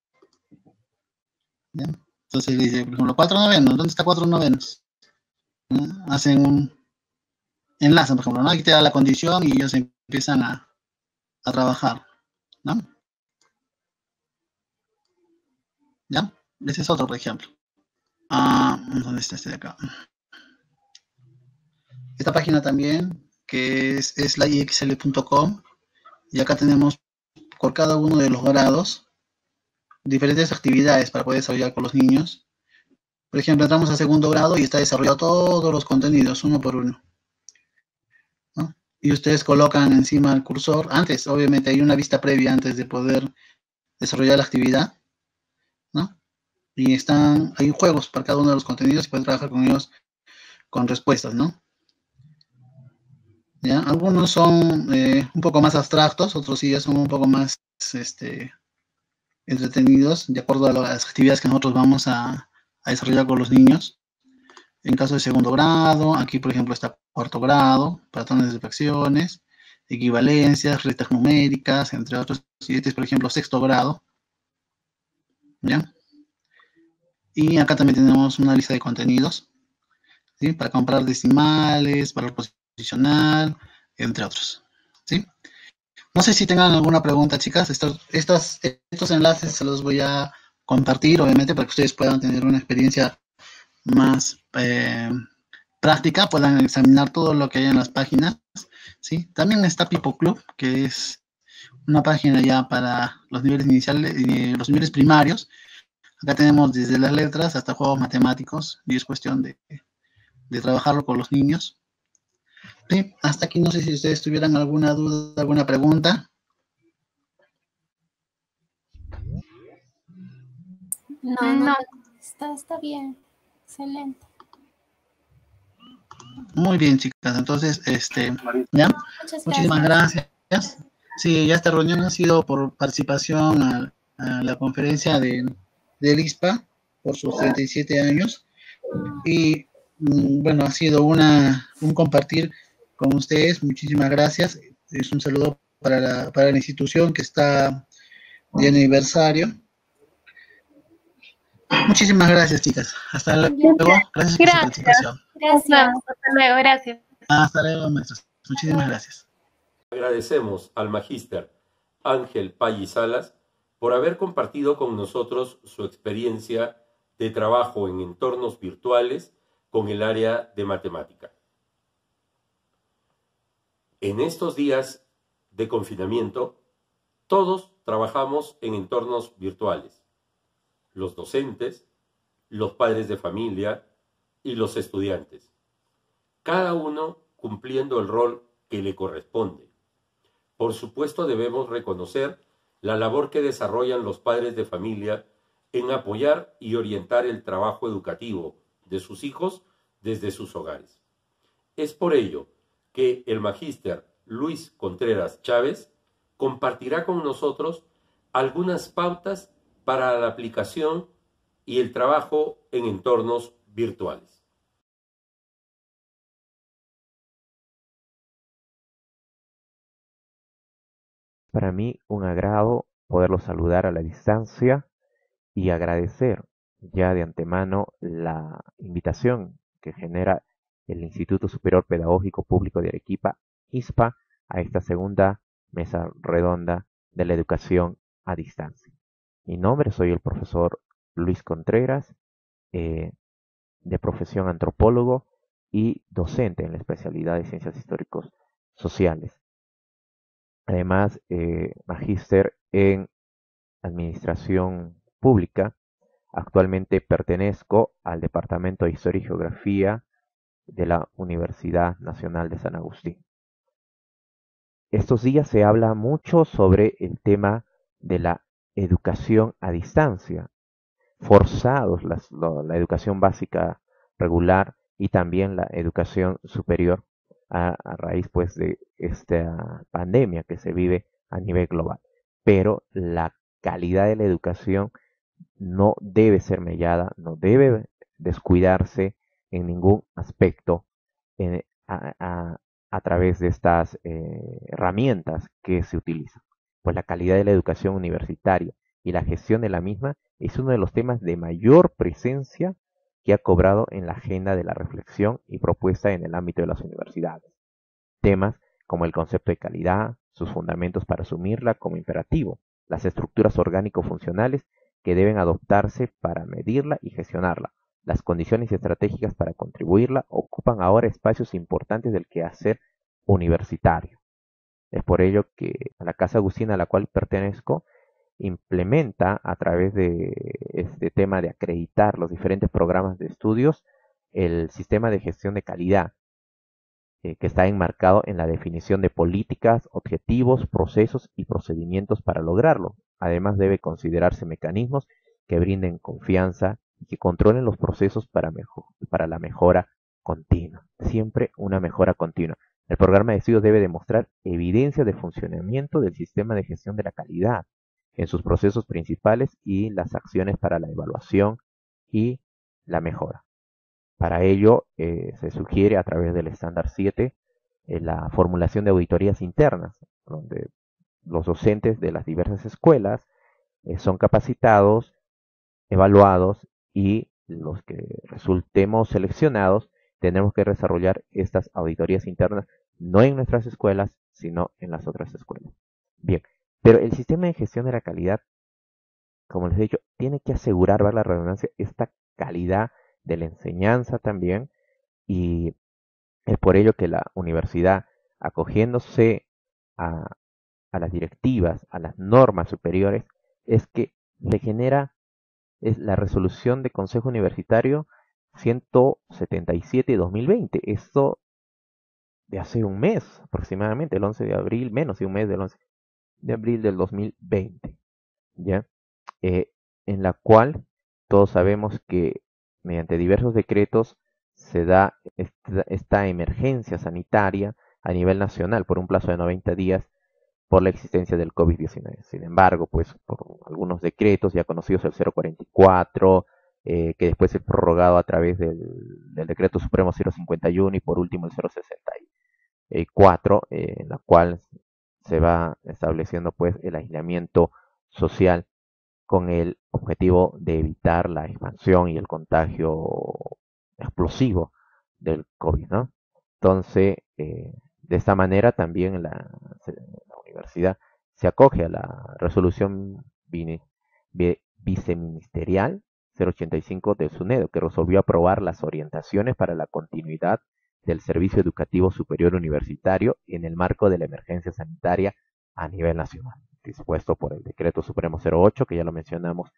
¿Ya? Entonces dice, por ejemplo, 4 novenos, ¿dónde está 4 novenos? ¿No? Hacen enlazan, por ejemplo, ¿no? Aquí te da la condición y ellos empiezan a trabajar, ¿no? ¿Ya? Ese es otro, por ejemplo. ¿Dónde está este de acá? Esta página también, que es la ixl.com, y acá tenemos por cada uno de los grados diferentes actividades para poder desarrollar con los niños. Por ejemplo, entramos a segundo grado y está desarrollado todos los contenidos, uno por uno, ¿no? Y ustedes colocan encima el cursor. Antes, obviamente, hay una vista previa antes de poder desarrollar la actividad, ¿no? Y hay juegos para cada uno de los contenidos y pueden trabajar con ellos con respuestas, ¿no? ¿Ya? Algunos son un poco más abstractos, otros sí ya son un poco más entretenidos, de acuerdo a las actividades que nosotros vamos a desarrollar con los niños. En caso de segundo grado, aquí por ejemplo está cuarto grado, patrones de fracciones, equivalencias, rectas numéricas, entre otros. Y este es por ejemplo sexto grado. ¿Ya? Y acá también tenemos una lista de contenidos, ¿sí? Para comprar decimales, valor posicional, entre otros, ¿sí? No sé si tengan alguna pregunta, chicas. Estos enlaces se los voy a compartir, obviamente, para que ustedes puedan tener una experiencia más práctica, puedan examinar todo lo que hay en las páginas, ¿sí? También está Pipo Club, que es una página ya para los niveles iniciales y los niveles primarios. Acá tenemos desde las letras hasta juegos matemáticos, y es cuestión de trabajarlo con los niños. Sí, hasta aquí no sé si ustedes tuvieran alguna duda, alguna pregunta. No. Está bien. Excelente. Muy bien, chicas. Entonces, ¿ya? Muchísimas gracias. Sí, ya esta reunión ha sido por participación a la conferencia del ISPA por sus 37 años. Y bueno, ha sido un compartir con ustedes. Muchísimas gracias. Es un saludo para la institución que está de aniversario. Muchísimas gracias, chicas. Hasta luego. Gracias por su participación. Gracias. Hasta luego, gracias. Hasta luego, maestros. Muchísimas gracias. Agradecemos al magíster Ángel Palli Salas por haber compartido con nosotros su experiencia de trabajo en entornos virtuales con el área de matemática. En estos días de confinamiento, todos trabajamos en entornos virtuales. Los docentes, los padres de familia y los estudiantes. Cada uno cumpliendo el rol que le corresponde. Por supuesto, debemos reconocer la labor que desarrollan los padres de familia en apoyar y orientar el trabajo educativo de sus hijos desde sus hogares. Es por ello que el magíster Luis Contreras Chávez compartirá con nosotros algunas pautas para la aplicación y el trabajo en entornos virtuales. Para mí un agrado poderlos saludar a la distancia y agradecer ya de antemano la invitación que genera el Instituto Superior Pedagógico Público de Arequipa, ISPA, a esta segunda mesa redonda de la educación a distancia. Mi nombre, soy el profesor Luis Contreras, de profesión antropólogo y docente en la especialidad de Ciencias Históricos Sociales. Además, magíster en Administración Pública. Actualmente pertenezco al Departamento de Historia y Geografía de la Universidad Nacional de San Agustín. Estos días se habla mucho sobre el tema de la educación a distancia, forzados la educación básica regular y también la educación superior a raíz pues de esta pandemia que se vive a nivel global. Pero la calidad de la educación no debe ser mellada, no debe descuidarse en ningún aspecto a través de estas herramientas que se utilizan. Pues la calidad de la educación universitaria y la gestión de la misma es uno de los temas de mayor presencia que ha cobrado en la agenda de la reflexión y propuesta en el ámbito de las universidades. Temas como el concepto de calidad, sus fundamentos para asumirla como imperativo, las estructuras orgánico-funcionales que deben adoptarse para medirla y gestionarla. Las condiciones estratégicas para contribuirla ocupan ahora espacios importantes del quehacer universitario. Es por ello que la Casa Agustina a la cual pertenezco implementa a través de este tema de acreditar los diferentes programas de estudios el sistema de gestión de calidad, que está enmarcado en la definición de políticas, objetivos, procesos y procedimientos para lograrlo. Además, debe considerarse mecanismos que brinden confianza y que controlen los procesos para la mejora continua. Siempre una mejora continua. El programa de estudios debe demostrar evidencia de funcionamiento del sistema de gestión de la calidad en sus procesos principales y las acciones para la evaluación y la mejora. Para ello, se sugiere a través del estándar 7 la formulación de auditorías internas, donde los docentes de las diversas escuelas son capacitados, evaluados y los que resultemos seleccionados tenemos que desarrollar estas auditorías internas no en nuestras escuelas, sino en las otras escuelas. Bien, pero el sistema de gestión de la calidad, como les he dicho, tiene que asegurar, valga la redundancia, esta calidad de la enseñanza también, y es por ello que la universidad, acogiéndose a las directivas, a las normas superiores, es que se genera la resolución de Consejo Universitario 177/2020. Esto de hace un mes aproximadamente, el 11 de abril, menos de un mes, del 11 de abril del 2020, ¿ya? En la cual todos sabemos que mediante diversos decretos se da esta emergencia sanitaria a nivel nacional por un plazo de 90 días por la existencia del COVID-19. Sin embargo, pues por algunos decretos ya conocidos, el 044, que después es prorrogado a través del decreto supremo 051 y por último el 064, en la cual se va estableciendo pues el aislamiento social con el objetivo de evitar la expansión y el contagio explosivo del COVID, ¿no? Entonces, de esta manera también la universidad se acoge a la resolución viceministerial 085 del SUNEDO, que resolvió aprobar las orientaciones para la continuidad del servicio educativo superior universitario en el marco de la emergencia sanitaria a nivel nacional, dispuesto por el Decreto Supremo 08, que ya lo mencionamos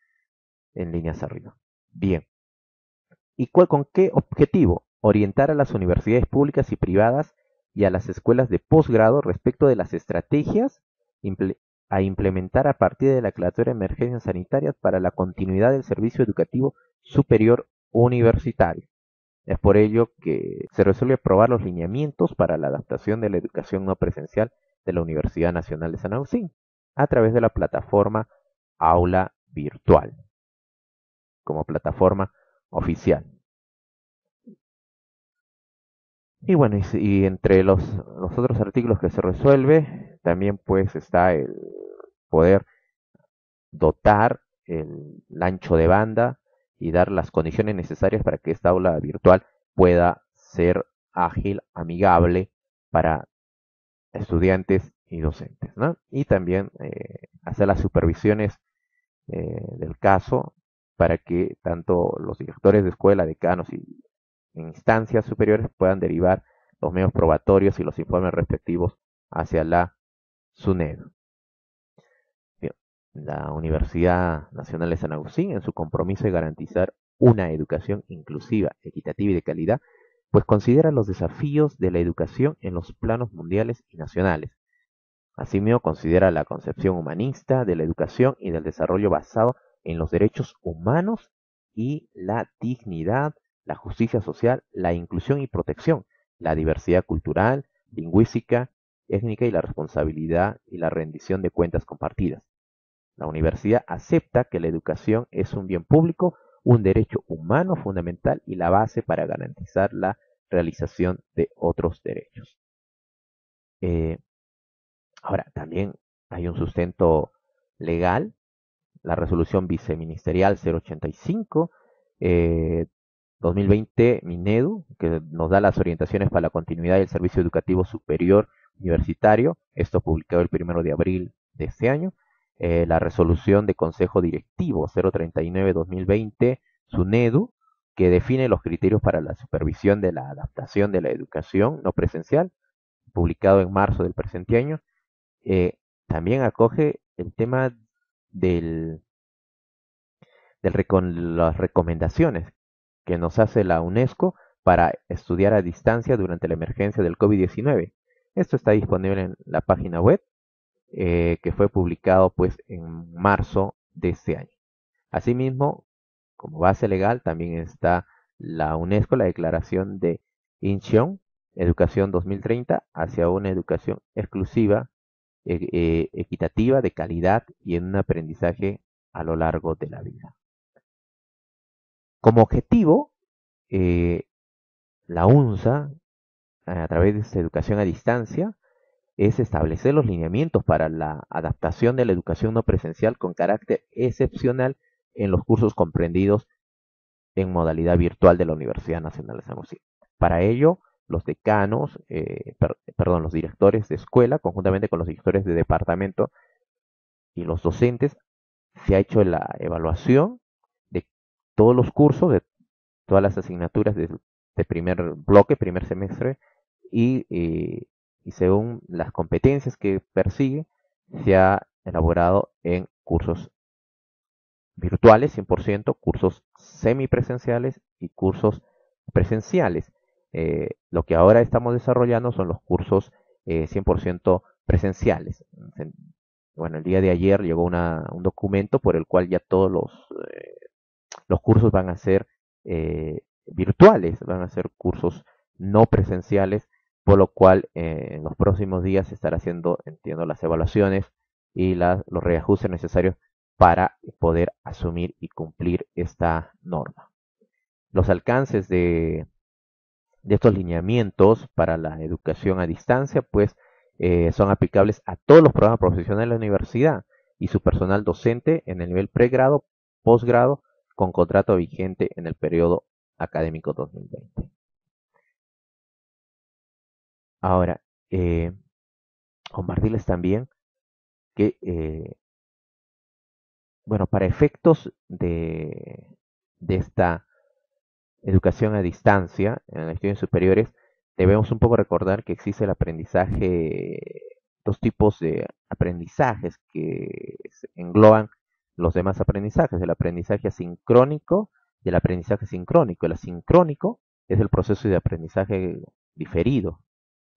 en líneas arriba. Bien. ¿Y con qué objetivo? Orientar a las universidades públicas y privadas y a las escuelas de posgrado respecto de las estrategias a implementar a partir de la declaratoria de emergencias sanitarias para la continuidad del servicio educativo superior universitario. Es por ello que se resuelve aprobar los lineamientos para la adaptación de la educación no presencial de la Universidad Nacional de San Agustín a través de la plataforma Aula Virtual como plataforma oficial. Y bueno, y entre los otros artículos que se resuelve, también pues está el poder dotar el ancho de banda y dar las condiciones necesarias para que esta aula virtual pueda ser ágil, amigable para estudiantes y docentes, ¿no? Y también hacer las supervisiones del caso para que tanto los directores de escuela, decanos y instancias superiores puedan derivar los medios probatorios y los informes respectivos hacia la SUNEDO. Bien, la Universidad Nacional de San Agustín, en su compromiso de garantizar una educación inclusiva, equitativa y de calidad, pues considera los desafíos de la educación en los planos mundiales y nacionales. Asimismo, considera la concepción humanista de la educación y del desarrollo basado en los derechos humanos y la dignidad, la justicia social, la inclusión y protección, la diversidad cultural, lingüística, étnica y la responsabilidad y la rendición de cuentas compartidas. La universidad acepta que la educación es un bien público, un derecho humano fundamental y la base para garantizar la realización de otros derechos. Ahora, también hay un sustento legal, la resolución viceministerial 085, 2020 Minedu, que nos da las orientaciones para la continuidad del servicio educativo superior universitario, esto publicado el 1 de abril de este año, la resolución de Consejo Directivo 039-2020, SUNEDU, que define los criterios para la supervisión de la adaptación de la educación no presencial, publicado en marzo del presente año. También acoge el tema de las recomendaciones que nos hace la UNESCO para estudiar a distancia durante la emergencia del COVID-19. Esto está disponible en la página web, que fue publicado pues en marzo de este año. Asimismo, como base legal también está la UNESCO, la declaración de Incheon, Educación 2030, hacia una educación exclusiva, equitativa, de calidad y en un aprendizaje a lo largo de la vida. Como objetivo, la UNSA, a través de esta educación a distancia, es establecer los lineamientos para la adaptación de la educación no presencial con carácter excepcional en los cursos comprendidos en modalidad virtual de la Universidad Nacional de San José. Para ello, los decanos, los directores de escuela, conjuntamente con los directores de departamento y los docentes, se ha hecho la evaluación de todos los cursos, de todas las asignaturas de primer bloque, primer semestre, y según las competencias que persigue, se ha elaborado en cursos virtuales 100%, cursos semipresenciales y cursos presenciales. Lo que ahora estamos desarrollando son los cursos 100% presenciales. Bueno, el día de ayer llegó un documento por el cual ya todos los cursos van a ser virtuales, van a ser cursos no presenciales, por lo cual en los próximos días se estará haciendo, entiendo, las evaluaciones y los reajustes necesarios para poder asumir y cumplir esta norma. Los alcances de estos lineamientos para la educación a distancia, pues son aplicables a todos los programas profesionales de la universidad y su personal docente en el nivel pregrado, posgrado, con contrato vigente en el periodo académico 2020. Ahora, compartirles también que, para efectos de esta educación a distancia en las estudios superiores, debemos un poco recordar que existe el aprendizaje, dos tipos de aprendizajes que engloban los demás aprendizajes, el aprendizaje asincrónico y el aprendizaje sincrónico. El asincrónico es el proceso de aprendizaje diferido,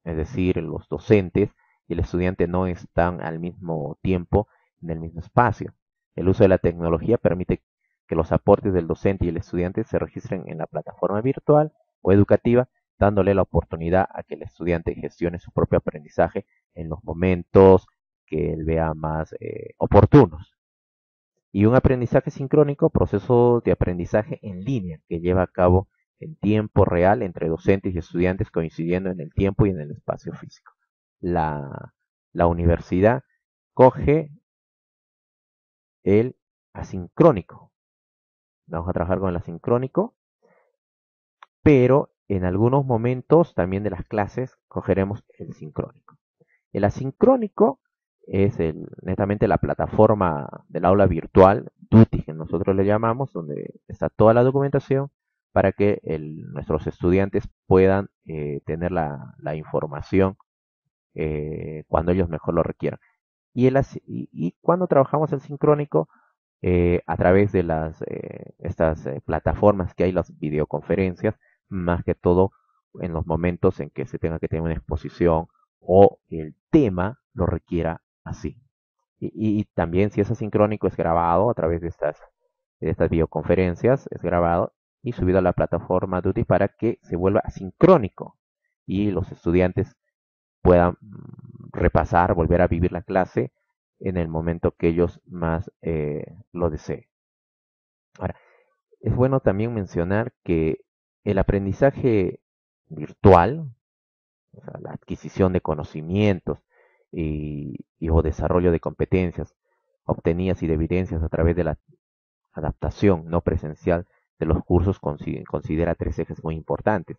es decir, los docentes y el estudiante no están al mismo tiempo en el mismo espacio. El uso de la tecnología permite que los aportes del docente y el estudiante se registren en la plataforma virtual o educativa, dándole la oportunidad a que el estudiante gestione su propio aprendizaje en los momentos que él vea más oportunos. Y un aprendizaje sincrónico, proceso de aprendizaje en línea que lleva a cabo en tiempo real entre docentes y estudiantes, coincidiendo en el tiempo y en el espacio físico. La universidad coge el asincrónico. Vamos a trabajar con el asincrónico, pero en algunos momentos también de las clases cogeremos el sincrónico. El asincrónico es netamente la plataforma del aula virtual, DUTI, que nosotros le llamamos, donde está toda la documentación para que nuestros estudiantes puedan tener la información cuando ellos mejor lo requieran. Y cuando trabajamos el sincrónico, a través de estas plataformas que hay, las videoconferencias, más que todo en los momentos en que se tenga que tener una exposición o el tema lo requiera así. Y también, si es asincrónico, es grabado a través de estas videoconferencias, es grabado y subido a la plataforma DUTI para que se vuelva asincrónico y los estudiantes puedan repasar, volver a vivir la clase en el momento que ellos más lo deseen. Ahora, es bueno también mencionar que el aprendizaje virtual, o sea, la adquisición de conocimientos o desarrollo de competencias obtenidas y de evidencias a través de la adaptación no presencial de los cursos, considera tres ejes muy importantes: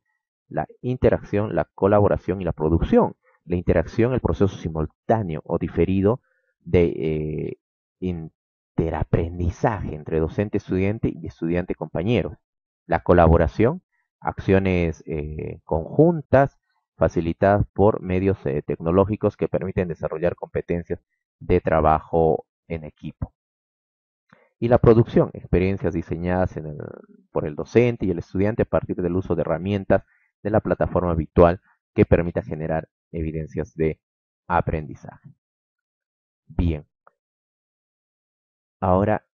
la interacción, la colaboración y la producción. La interacción, el proceso simultáneo o diferido de interaprendizaje entre docente-estudiante y estudiante-compañero, la colaboración, acciones conjuntas facilitadas por medios tecnológicos que permiten desarrollar competencias de trabajo en equipo. Y la producción, experiencias diseñadas por el docente y el estudiante a partir del uso de herramientas de la plataforma virtual que permita generar evidencias de aprendizaje. Bien. Ahora,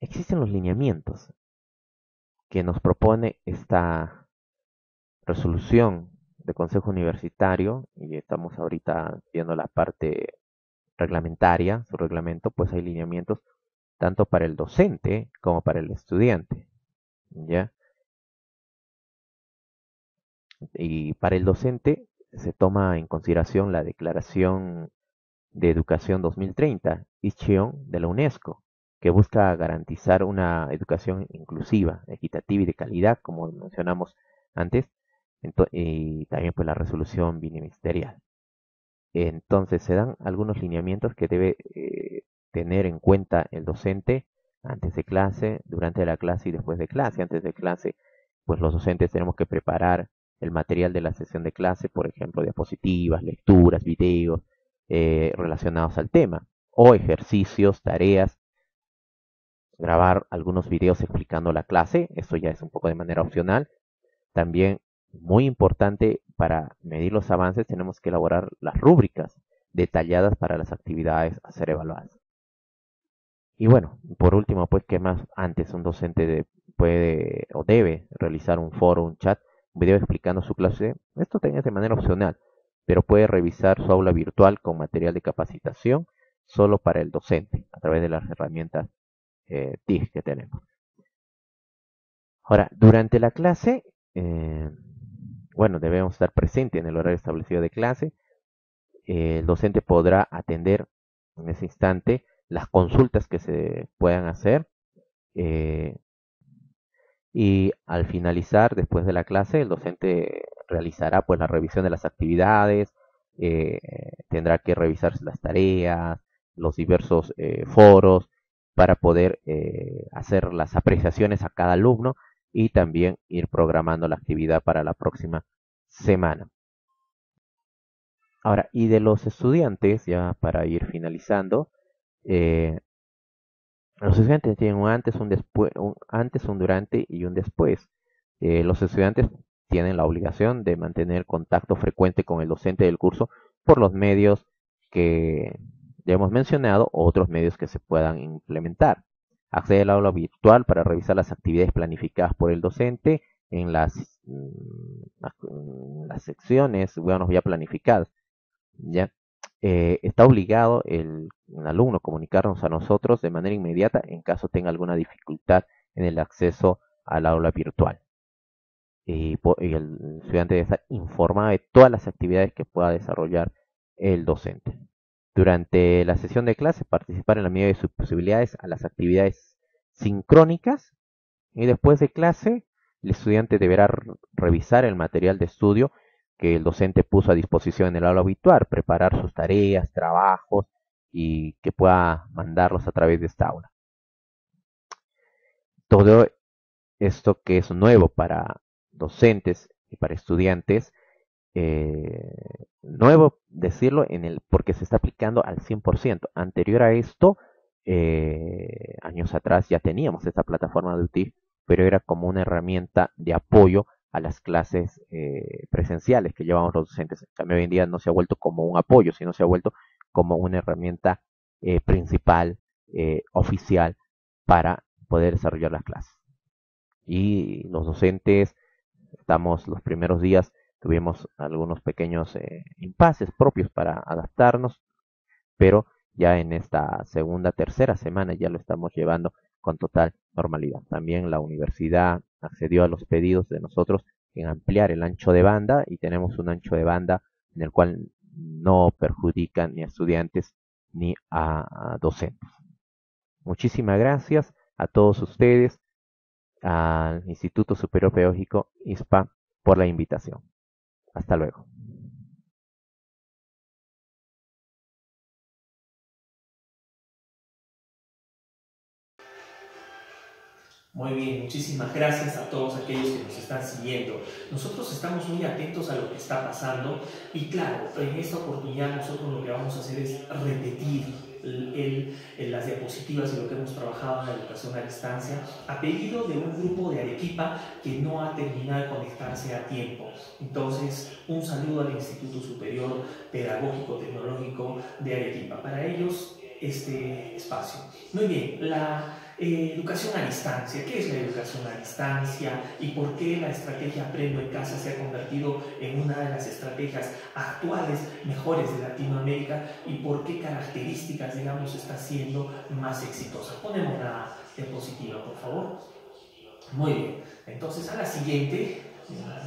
existen los lineamientos que nos propone esta resolución de Consejo Universitario, y estamos ahorita viendo la parte reglamentaria, su reglamento, pues hay lineamientos tanto para el docente como para el estudiante, ¿ya? Y para el docente se toma en consideración la Declaración de Educación 2030, ICHEON, de la UNESCO, que busca garantizar una educación inclusiva, equitativa y de calidad, como mencionamos antes, y también pues la resolución biministerial. Entonces se dan algunos lineamientos que debe tener en cuenta el docente antes de clase, durante la clase y después de clase. Antes de clase, pues los docentes tenemos que preparar el material de la sesión de clase, por ejemplo, diapositivas, lecturas, videos relacionados al tema, o ejercicios, tareas, grabar algunos videos explicando la clase, esto ya es un poco de manera opcional. También, muy importante, para medir los avances tenemos que elaborar las rúbricas detalladas para las actividades a ser evaluadas. Y bueno, por último, pues, ¿qué más? Antes un docente puede o debe realizar un foro, un chat, un video explicando su clase. Esto también es de manera opcional, pero puede revisar su aula virtual con material de capacitación solo para el docente, a través de las herramientas TIC que tenemos. Ahora, durante la clase, bueno, debemos estar presentes en el horario establecido de clase. El docente podrá atender en ese instante las consultas que se puedan hacer. Y al finalizar, después de la clase, el docente realizará pues la revisión de las actividades, tendrá que revisar las tareas, los diversos foros para poder hacer las apreciaciones a cada alumno y también ir programando la actividad para la próxima semana. Ahora, y de los estudiantes, ya para ir finalizando, los estudiantes tienen un antes, un después, un antes, un durante y un después. Los estudiantes tienen la obligación de mantener contacto frecuente con el docente del curso por los medios que ya hemos mencionado o otros medios que se puedan implementar. Accede al aula virtual para revisar las actividades planificadas por el docente en las secciones, bueno, ya planificadas. ¿Ya? Está obligado el alumno a comunicarnos a nosotros de manera inmediata en caso tenga alguna dificultad en el acceso al aula virtual. Y el estudiante debe estar informado de todas las actividades que pueda desarrollar el docente. Durante la sesión de clase, participar en la medida de sus posibilidades a las actividades sincrónicas, y después de clase, el estudiante deberá revisar el material de estudio que el docente puso a disposición en el aula virtual, preparar sus tareas, trabajos y que pueda mandarlos a través de esta aula. Todo esto que es nuevo para docentes y para estudiantes, nuevo decirlo porque se está aplicando al 100%. Anterior a esto, años atrás ya teníamos esta plataforma de UTIF, pero era como una herramienta de apoyo a las clases presenciales que llevamos los docentes. En cambio, hoy en día no se ha vuelto como un apoyo, sino se ha vuelto como una herramienta principal, oficial, para poder desarrollar las clases. Y los docentes, estamos los primeros días, tuvimos algunos pequeños impases propios para adaptarnos, pero ya en esta segunda, tercera semana ya lo estamos llevando con total normalidad. También la universidad accedió a los pedidos de nosotros en ampliar el ancho de banda y tenemos un ancho de banda en el cual no perjudican ni a estudiantes ni a docentes. Muchísimas gracias a todos ustedes, al Instituto Superior Pedagógico ISPA, por la invitación. Hasta luego. Muy bien, muchísimas gracias a todos aquellos que nos están siguiendo. Nosotros estamos muy atentos a lo que está pasando y claro, en esta oportunidad nosotros lo que vamos a hacer es repetir las diapositivas de lo que hemos trabajado en la educación a distancia a pedido de un grupo de Arequipa que no ha terminado de conectarse a tiempo. Entonces, un saludo al Instituto Superior Pedagógico Tecnológico de Arequipa. Para ellos, este espacio. Muy bien, la educación a distancia. ¿Qué es la educación a distancia y por qué la estrategia Aprendo en Casa se ha convertido en una de las estrategias actuales mejores de Latinoamérica y por qué características, digamos, está siendo más exitosa? Ponemos la diapositiva, por favor. Muy bien, entonces a la siguiente,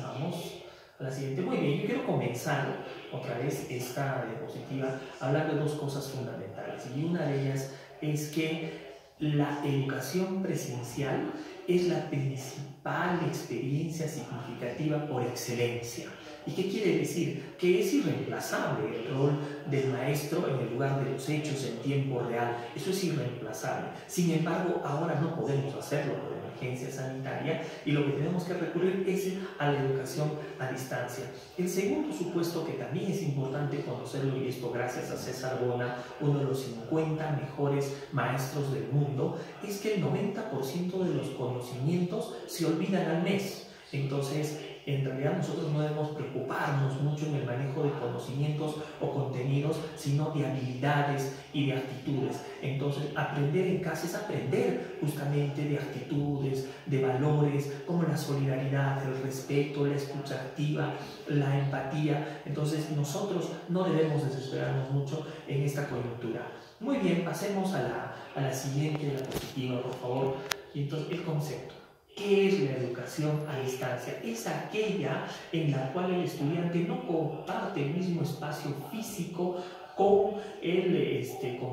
vamos a la siguiente. Muy bien, yo quiero comenzar otra vez esta diapositiva hablando de dos cosas fundamentales y una de ellas es que la educación presencial es la principal experiencia significativa por excelencia. ¿Y qué quiere decir? Que es irreemplazable el rol del maestro en el lugar de los hechos en tiempo real. Eso es irreemplazable. Sin embargo, ahora no podemos hacerlo por emergencia sanitaria y lo que tenemos que recurrir es a la educación a distancia. El segundo supuesto que también es importante conocerlo, y esto gracias a César Bona, uno de los 50 mejores maestros del mundo, es que el 90% de los conocimientos se olvidan al mes. Entonces, en realidad nosotros no debemos preocuparnos mucho en el manejo de conocimientos o contenidos, sino de habilidades y de actitudes. Entonces, aprender en casa es aprender justamente de actitudes, de valores, como la solidaridad, el respeto, la escucha activa, la empatía. Entonces, nosotros no debemos desesperarnos mucho en esta coyuntura. Muy bien, pasemos a la siguiente diapositiva, por favor. Y entonces, el concepto. ¿Qué es la educación a distancia? Es aquella en la cual el estudiante no comparte el mismo espacio físico con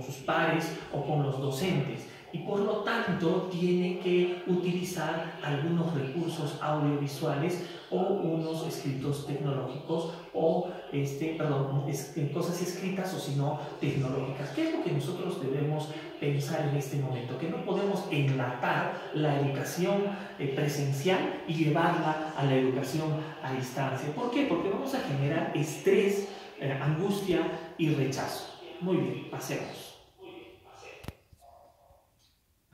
sus pares o con los docentes y por lo tanto tiene que utilizar algunos recursos audiovisuales o unos escritos tecnológicos o cosas escritas o si no tecnológicas. ¿Qué es lo que nosotros debemos pensar en este momento? Que no podemos enlatar la educación presencial y llevarla a la educación a distancia. ¿Por qué? Porque vamos a generar estrés, angustia y rechazo. Muy bien, pasemos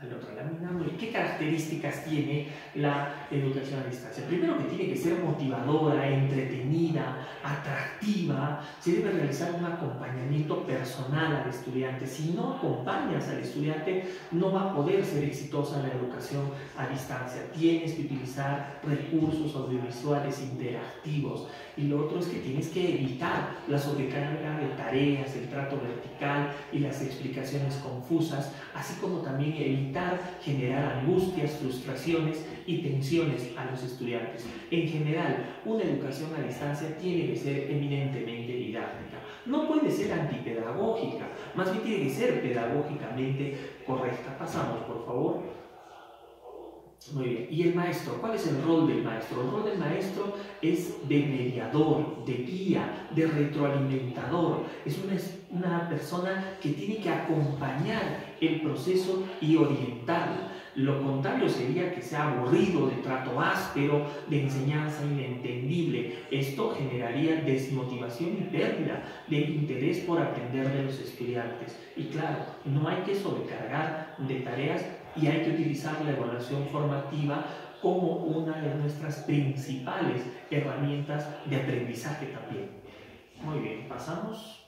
a la otra lámina. ¿Qué características tiene la educación a distancia? Primero, que tiene que ser motivadora, entretenida, atractiva. Se debe realizar un acompañamiento personal al estudiante. Si no acompañas al estudiante, no va a poder ser exitosa la educación a distancia. Tienes que utilizar recursos audiovisuales interactivos. Y lo otro es que tienes que evitar la sobrecarga de tareas, el trato vertical y las explicaciones confusas, así como también evitar generar angustias, frustraciones y tensiones a los estudiantes. En general, una educación a distancia tiene que ser eminentemente didáctica. No puede ser antipedagógica, más bien tiene que ser pedagógicamente correcta. Pasamos, por favor. Muy bien. ¿Y el maestro? ¿Cuál es el rol del maestro? El rol del maestro es de mediador, de guía, de retroalimentador. Es una persona que tiene que acompañar el proceso y orientarlo. Lo contrario sería que sea aburrido, de trato áspero, de enseñanza inentendible. Esto generaría desmotivación y pérdida de interés por aprender de los estudiantes. Y claro, no hay que sobrecargar de tareas y hay que utilizar la evaluación formativa como una de nuestras principales herramientas de aprendizaje también. Muy bien, pasamos.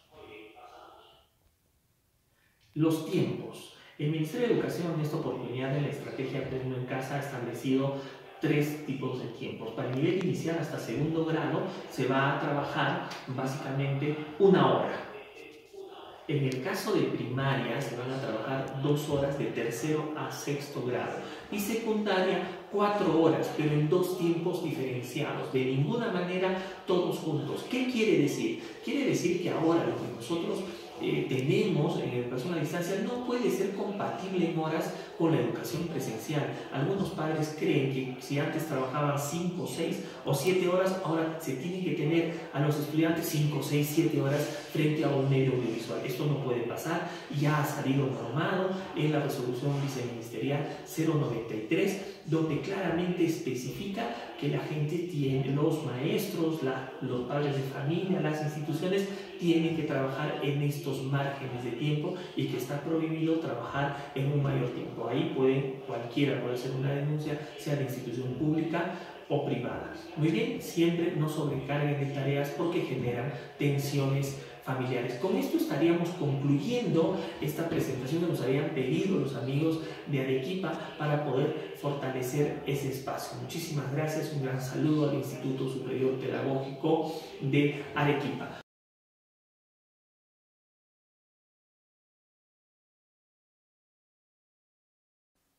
Los tiempos. El Ministerio de Educación en esta oportunidad de la estrategia Aprendo en Casa ha establecido 3 tipos de tiempos. Para el nivel inicial hasta segundo grado se va a trabajar básicamente 1 hora. En el caso de primaria se van a trabajar 2 horas de tercero a sexto grado y secundaria 4 horas, pero en 2 tiempos diferenciados, de ninguna manera todos juntos. ¿Qué quiere decir? Quiere decir que ahora lo que nosotros tenemos en educación a distancia no puede ser compatible en horas con la educación presencial. Algunos padres creen que si antes trabajaban 5, 6 o 7 horas, ahora se tienen que tener a los estudiantes 5, 6, 7 horas frente a un medio audiovisual. Esto no puede pasar, ya ha salido normado en la resolución viceministerial 093, donde claramente especifica que la gente tiene, los maestros, los padres de familia, las instituciones tienen que trabajar en estos márgenes de tiempo y que está prohibido trabajar en un mayor tiempo. Ahí cualquiera puede hacer una denuncia, sea de institución pública o privada. Muy bien, siempre no sobrecarguen de tareas porque generan tensiones familiares. Con esto estaríamos concluyendo esta presentación que nos habían pedido los amigos de Arequipa para poder fortalecer ese espacio. Muchísimas gracias, un gran saludo al Instituto Superior Pedagógico de Arequipa.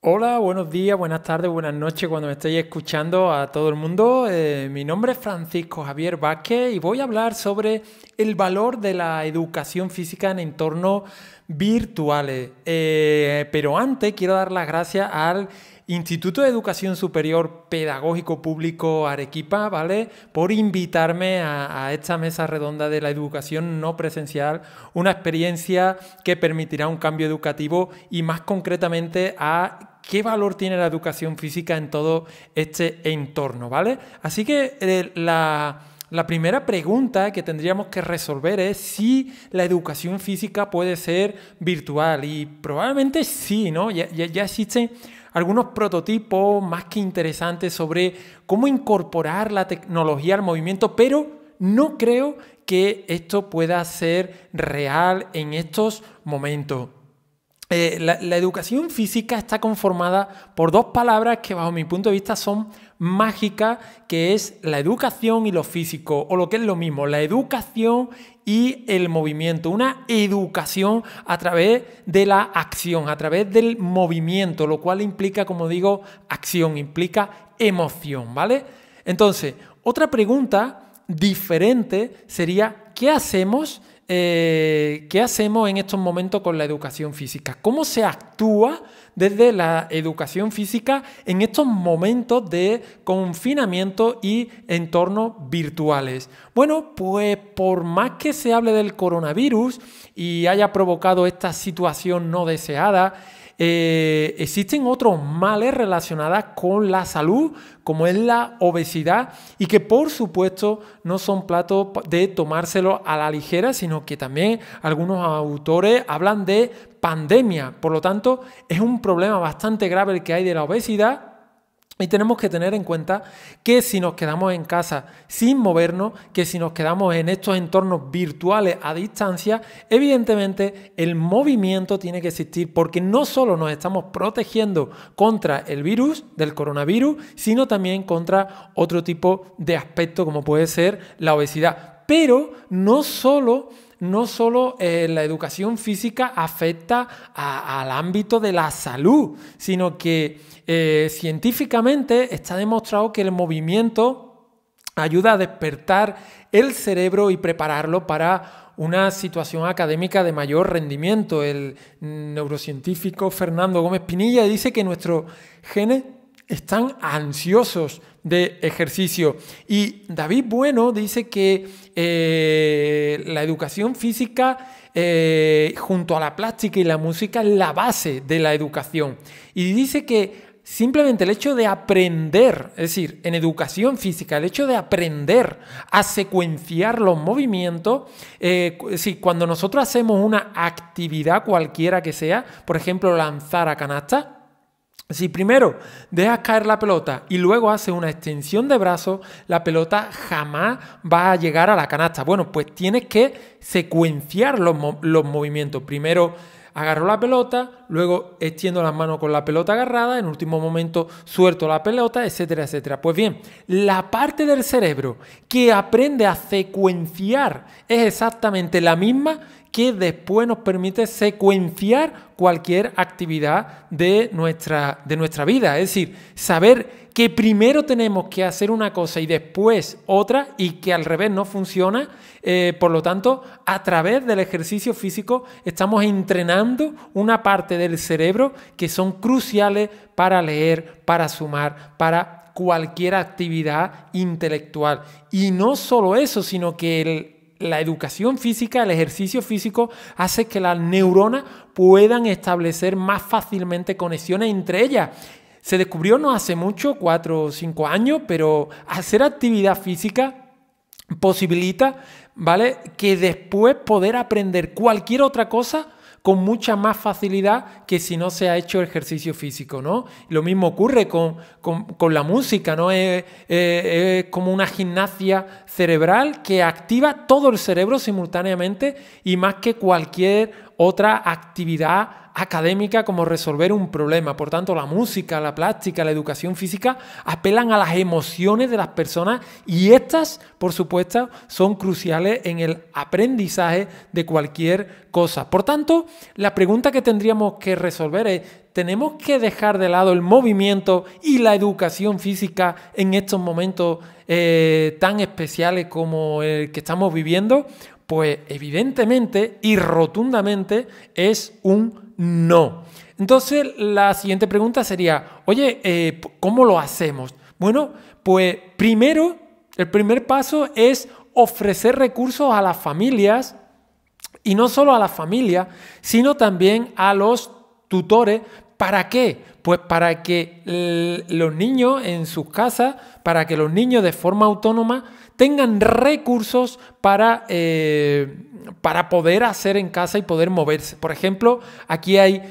Hola, buenos días, buenas tardes, buenas noches cuando me estéis escuchando a todo el mundo. Mi nombre es Francisco Javier Vázquez y voy a hablar sobre el valor de la educación física en entornos virtuales. Pero antes quiero dar las gracias al Instituto de Educación Superior Pedagógico Público Arequipa, ¿vale?, por invitarme a esta mesa redonda de la educación no presencial, una experiencia que permitirá un cambio educativo y más concretamente a qué valor tiene la educación física en todo este entorno, ¿vale? Así que la primera pregunta que tendríamos que resolver es si la educación física puede ser virtual, y probablemente sí, ¿no? Ya existen algunos prototipos más que interesantes sobre cómo incorporar la tecnología al movimiento, pero no creo que esto pueda ser real en estos momentos. La educación física está conformada por dos palabras que bajo mi punto de vista son mágicas, que es la educación y lo físico, o lo que es lo mismo, la educación y el movimiento. Una educación a través de la acción, a través del movimiento, lo cual implica, como digo, acción, implica emoción, ¿vale? Entonces, otra pregunta diferente sería, ¿qué hacemos en estos momentos con la educación física? ¿Cómo se actúa desde la educación física en estos momentos de confinamiento y entornos virtuales? Bueno, pues por más que se hable del coronavirus y haya provocado esta situación no deseada, existen otros males relacionados con la salud, como es la obesidad, y que por supuesto no son platos de tomárselo a la ligera, sino que también algunos autores hablan de pandemia. Por lo tanto, es un problema bastante grave el que hay de la obesidad. Y tenemos que tener en cuenta que si nos quedamos en casa sin movernos, que si nos quedamos en estos entornos virtuales a distancia, evidentemente el movimiento tiene que existir, porque no solo nos estamos protegiendo contra el virus del coronavirus, sino también contra otro tipo de aspectos como puede ser la obesidad. Pero no solo la educación física afecta al ámbito de la salud, sino que científicamente está demostrado que el movimiento ayuda a despertar el cerebro y prepararlo para una situación académica de mayor rendimiento. El neurocientífico Fernando Gómez Pinilla dice que nuestros genes están ansiosos de ejercicio. Y David Bueno dice que la educación física junto a la plástica y la música es la base de la educación. Y dice que simplemente el hecho de aprender, es decir, en educación física, el hecho de aprender a secuenciar los movimientos, cuando nosotros hacemos una actividad cualquiera que sea, por ejemplo, lanzar a canasta, si primero dejas caer la pelota y luego haces una extensión de brazos, la pelota jamás va a llegar a la canasta. Bueno, pues tienes que secuenciar los movimientos. Primero agarro la pelota, luego extiendo las manos con la pelota agarrada, en último momento suelto la pelota, etcétera, etcétera. Pues bien, la parte del cerebro que aprende a secuenciar es exactamente la misma que después nos permite secuenciar cualquier actividad de nuestra vida. Es decir, saber que primero tenemos que hacer una cosa y después otra y que al revés no funciona. Por lo tanto, a través del ejercicio físico estamos entrenando una parte del cerebro que son cruciales para leer, para sumar, para cualquier actividad intelectual. Y no solo eso, sino que la educación física, el ejercicio físico, hace que las neuronas puedan establecer más fácilmente conexiones entre ellas. Se descubrió no hace mucho, 4 o 5 años, pero hacer actividad física posibilita, ¿vale?, que después poder aprender cualquier otra cosa con mucha más facilidad que si no se ha hecho ejercicio físico, ¿no? Lo mismo ocurre con la música, ¿no? Es como una gimnasia cerebral que activa todo el cerebro simultáneamente y más que cualquier otra actividad académica como resolver un problema. Por tanto, la música, la plástica, la educación física apelan a las emociones de las personas y estas, por supuesto, son cruciales en el aprendizaje de cualquier cosa. Por tanto, la pregunta que tendríamos que resolver es: ¿tenemos que dejar de lado el movimiento y la educación física en estos momentos tan especiales como el que estamos viviendo? Pues evidentemente y rotundamente es un no. Entonces la siguiente pregunta sería: oye, ¿cómo lo hacemos? Bueno, pues primero, el primer paso es ofrecer recursos a las familias, y no solo a las familias, sino también a los tutores. ¿Para qué? Pues para que los niños en sus casas, para que los niños de forma autónoma tengan recursos para poder hacer en casa y poder moverse. Por ejemplo, aquí hay,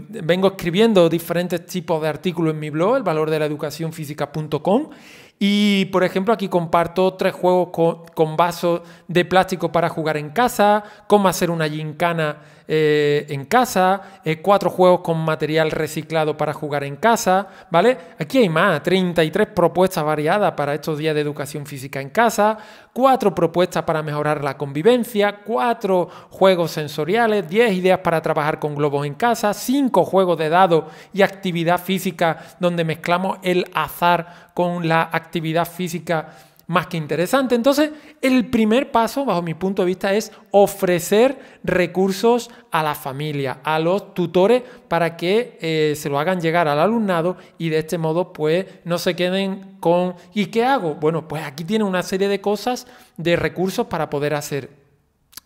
vengo escribiendo diferentes tipos de artículos en mi blog, elvalordelaeducacionfísica.com, y por ejemplo aquí comparto 3 juegos con vasos de plástico para jugar en casa, cómo hacer una gincana en casa, 4 juegos con material reciclado para jugar en casa, ¿vale? Aquí hay más, 33 propuestas variadas para estos días de educación física en casa, 4 propuestas para mejorar la convivencia, 4 juegos sensoriales, 10 ideas para trabajar con globos en casa, 5 juegos de dados y actividad física donde mezclamos el azar con la actividad física más que interesante. Entonces, el primer paso, bajo mi punto de vista, es ofrecer recursos a la familia, a los tutores, para que se lo hagan llegar al alumnado y de este modo, pues, no se queden con ¿y qué hago? Bueno, pues aquí tiene una serie de cosas, de recursos para poder hacer.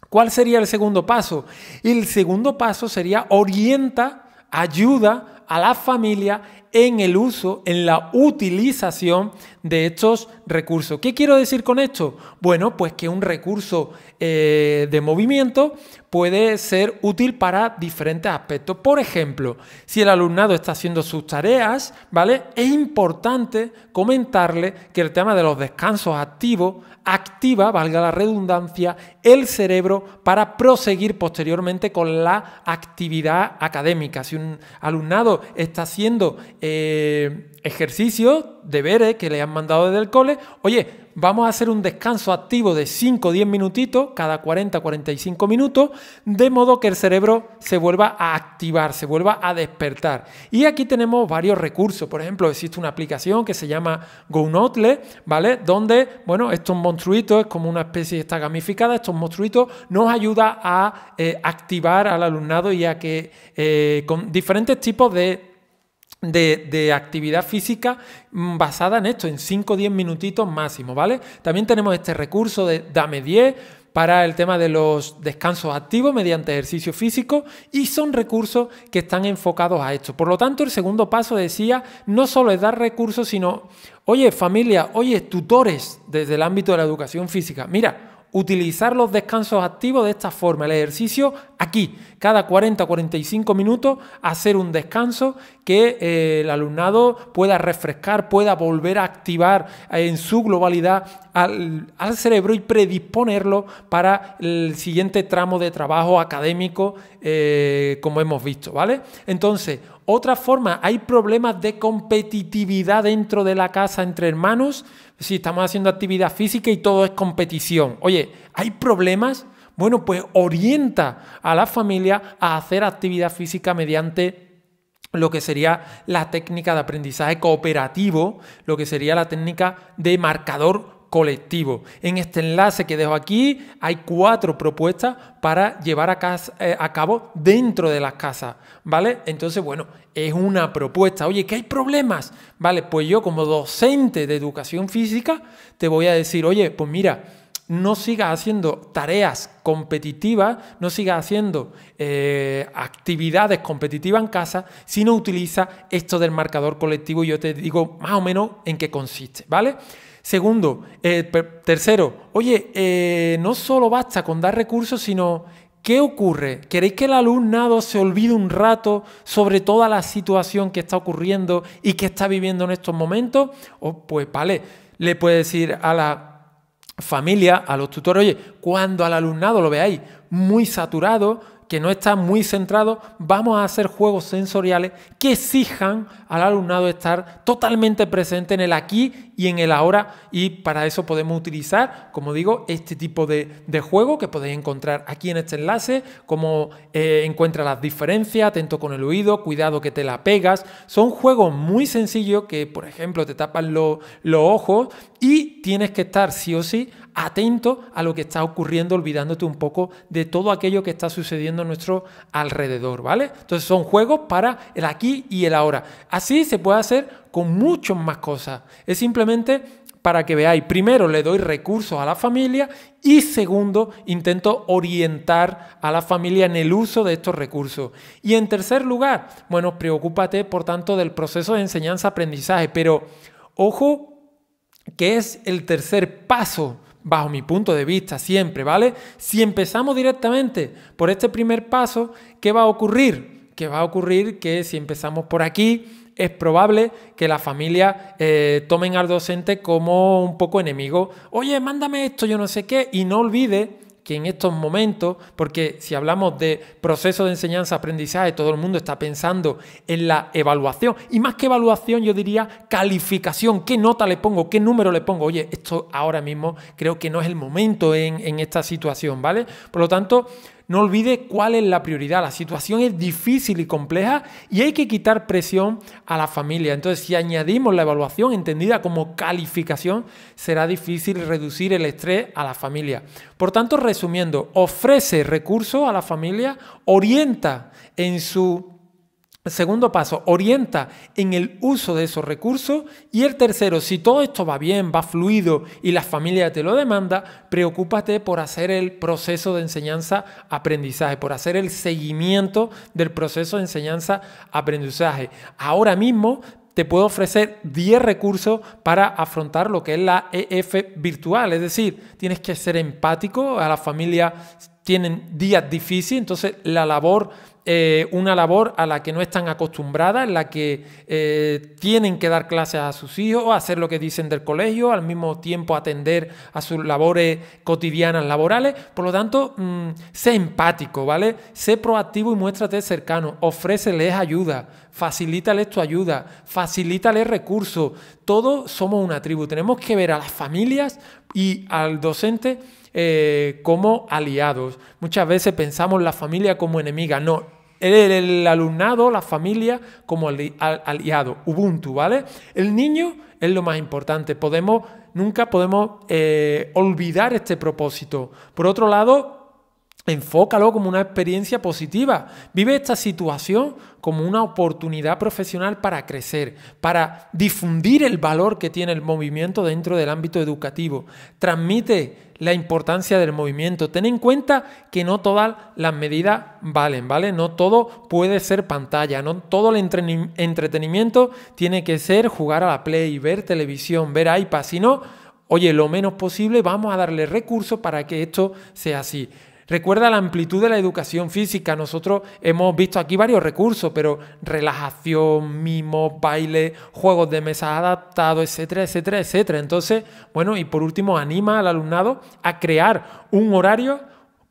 ¿Cuál sería el segundo paso? El segundo paso sería orienta, ayuda a la familia en el uso, en la utilización de estos recursos. ¿Qué quiero decir con esto? Bueno, pues que un recurso de movimiento puede ser útil para diferentes aspectos. Por ejemplo, si el alumnado está haciendo sus tareas, ¿vale?, es importante comentarle que el tema de los descansos activos activa, valga la redundancia, el cerebro para proseguir posteriormente con la actividad académica. Si un alumnado está haciendo ejercicios, deberes que le han mandado desde el cole, oye, vamos a hacer un descanso activo de 5 o 10 minutitos, cada 40-45 minutos, de modo que el cerebro se vuelva a activar, se vuelva a despertar. Y aquí tenemos varios recursos. Por ejemplo, existe una aplicación que se llama GoNotle, ¿vale?, donde, bueno, estos monstruitos, es como una especie, está gamificada, estos monstruitos nos ayuda a activar al alumnado y a que con diferentes tipos de actividad física basada en esto, en 5 o 10 minutitos máximo, ¿vale? También tenemos este recurso de Dame 10 para el tema de los descansos activos mediante ejercicio físico, y son recursos que están enfocados a esto. Por lo tanto, el segundo paso, decía, no solo es dar recursos, sino, oye, familia, oye, tutores desde el ámbito de la educación física, mira, utilizar los descansos activos de esta forma, el ejercicio aquí, cada 40-45 minutos, hacer un descanso que el alumnado pueda refrescar, pueda volver a activar en su globalidad al cerebro y predisponerlo para el siguiente tramo de trabajo académico, como hemos visto, ¿vale? Entonces, otra forma, hay problemas de competitividad dentro de la casa entre hermanos. Si estamos haciendo actividad física y todo es competición. Oye, ¿hay problemas? Bueno, pues orienta a la familia a hacer actividad física mediante lo que sería la técnica de aprendizaje cooperativo, lo que sería la técnica de marcador colectivo. En este enlace que dejo aquí hay 4 propuestas para llevar a cabo dentro de las casas, ¿vale? Entonces, bueno, es una propuesta. Oye, ¿que hay problemas? Vale, pues yo como docente de educación física te voy a decir, oye, pues mira, no sigas haciendo tareas competitivas, no sigas haciendo actividades competitivas en casa, sino utiliza esto del marcador colectivo y yo te digo más o menos en qué consiste, ¿vale? Segundo, tercero, oye, no solo basta con dar recursos, sino ¿qué ocurre? ¿Queréis que el alumnado se olvide un rato sobre toda la situación que está ocurriendo y que está viviendo en estos momentos? Pues vale, le puedes decir a la familia, a los tutores, oye, cuando al alumnado lo veáis muy saturado, que no está muy centrado, vamos a hacer juegos sensoriales que exijan al alumnado estar totalmente presente en el aquí y en el ahora, y para eso podemos utilizar, como digo, este tipo de juego que podéis encontrar aquí en este enlace, como encuentra las diferencias, atento con el oído, cuidado que te la pegas. Son juegos muy sencillos que, por ejemplo, te tapan los ojos y tienes que estar sí o sí atento a lo que está ocurriendo, olvidándote un poco de todo aquello que está sucediendo a nuestro alrededor, ¿vale? Entonces son juegos para el aquí y el ahora. Así se puede hacer con muchas más cosas. Es simplemente para que veáis, primero le doy recursos a la familia y segundo intento orientar a la familia en el uso de estos recursos. Y en tercer lugar, bueno, preocúpate por tanto del proceso de enseñanza-aprendizaje, pero ojo que es el tercer paso bajo mi punto de vista siempre, ¿vale? Si empezamos directamente por este primer paso, ¿qué va a ocurrir? Que va a ocurrir que si empezamos por aquí, es probable que la familia tomen al docente como un poco enemigo. Oye, mándame esto, yo no sé qué, y no olvide que en estos momentos, porque si hablamos de proceso de enseñanza-aprendizaje, todo el mundo está pensando en la evaluación, y más que evaluación yo diría calificación, qué nota le pongo, qué número le pongo. Oye, esto ahora mismo creo que no es el momento en esta situación, ¿vale? Por lo tanto, no olvide cuál es la prioridad. La situación es difícil y compleja y hay que quitar presión a la familia. Entonces, si añadimos la evaluación entendida como calificación, será difícil reducir el estrés a la familia. Por tanto, resumiendo, ofrece recursos a la familia, orienta en su... Segundo paso, orienta en el uso de esos recursos. Y el tercero, si todo esto va bien, va fluido y la familia te lo demanda, preocúpate por hacer el proceso de enseñanza-aprendizaje, por hacer el seguimiento del proceso de enseñanza-aprendizaje. Ahora mismo te puedo ofrecer 10 recursos para afrontar lo que es la EF virtual. Es decir, tienes que ser empático, a la familia tienen días difíciles, entonces una labor a la que no están acostumbradas, en la que tienen que dar clases a sus hijos, hacer lo que dicen del colegio, al mismo tiempo atender a sus labores cotidianas laborales. Por lo tanto, sé empático, ¿vale? Sé proactivo y muéstrate cercano. Ofréceles ayuda, facilítales tu ayuda, facilítales recursos. Todos somos una tribu. Tenemos que ver a las familias y al docente como aliados. Muchas veces pensamos la familia como enemiga. No, el alumnado, la familia como aliado, Ubuntu, ¿vale? El niño es lo más importante. Nunca podemos olvidar este propósito. Por otro lado, enfócalo como una experiencia positiva. Vive esta situación como una oportunidad profesional para crecer, para difundir el valor que tiene el movimiento dentro del ámbito educativo. Transmite la importancia del movimiento. Ten en cuenta que no todas las medidas valen, ¿vale? No todo puede ser pantalla, no todo el entretenimiento tiene que ser jugar a la Play, ver televisión, ver iPad, sino, oye, lo menos posible vamos a darle recursos para que esto sea así. Recuerda la amplitud de la educación física. Nosotros hemos visto aquí varios recursos, pero relajación, mimos, baile, juegos de mesa adaptados, etcétera, etcétera, etcétera. Entonces, bueno, y por último, anima al alumnado a crear un horario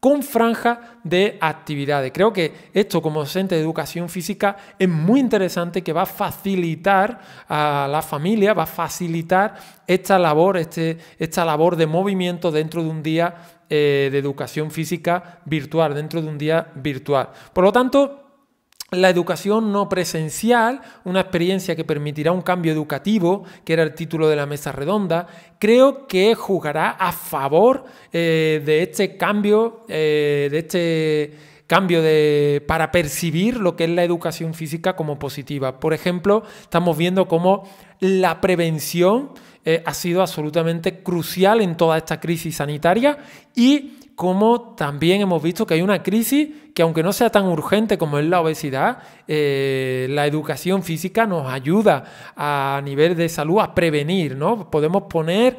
con franja de actividades. Creo que esto como docente de educación física es muy interesante, que va a facilitar a la familia, va a facilitar esta labor de movimiento dentro de un día de educación física virtual, dentro de un día virtual. Por lo tanto, la educación no presencial, una experiencia que permitirá un cambio educativo, que era el título de la mesa redonda, creo que jugará a favor de este cambio, para percibir lo que es la educación física como positiva. Por ejemplo, estamos viendo cómo la prevención ha sido absolutamente crucial en toda esta crisis sanitaria y como también hemos visto que hay una crisis que, aunque no sea tan urgente como es la obesidad, la educación física nos ayuda a nivel de salud a prevenir, ¿no? Podemos poner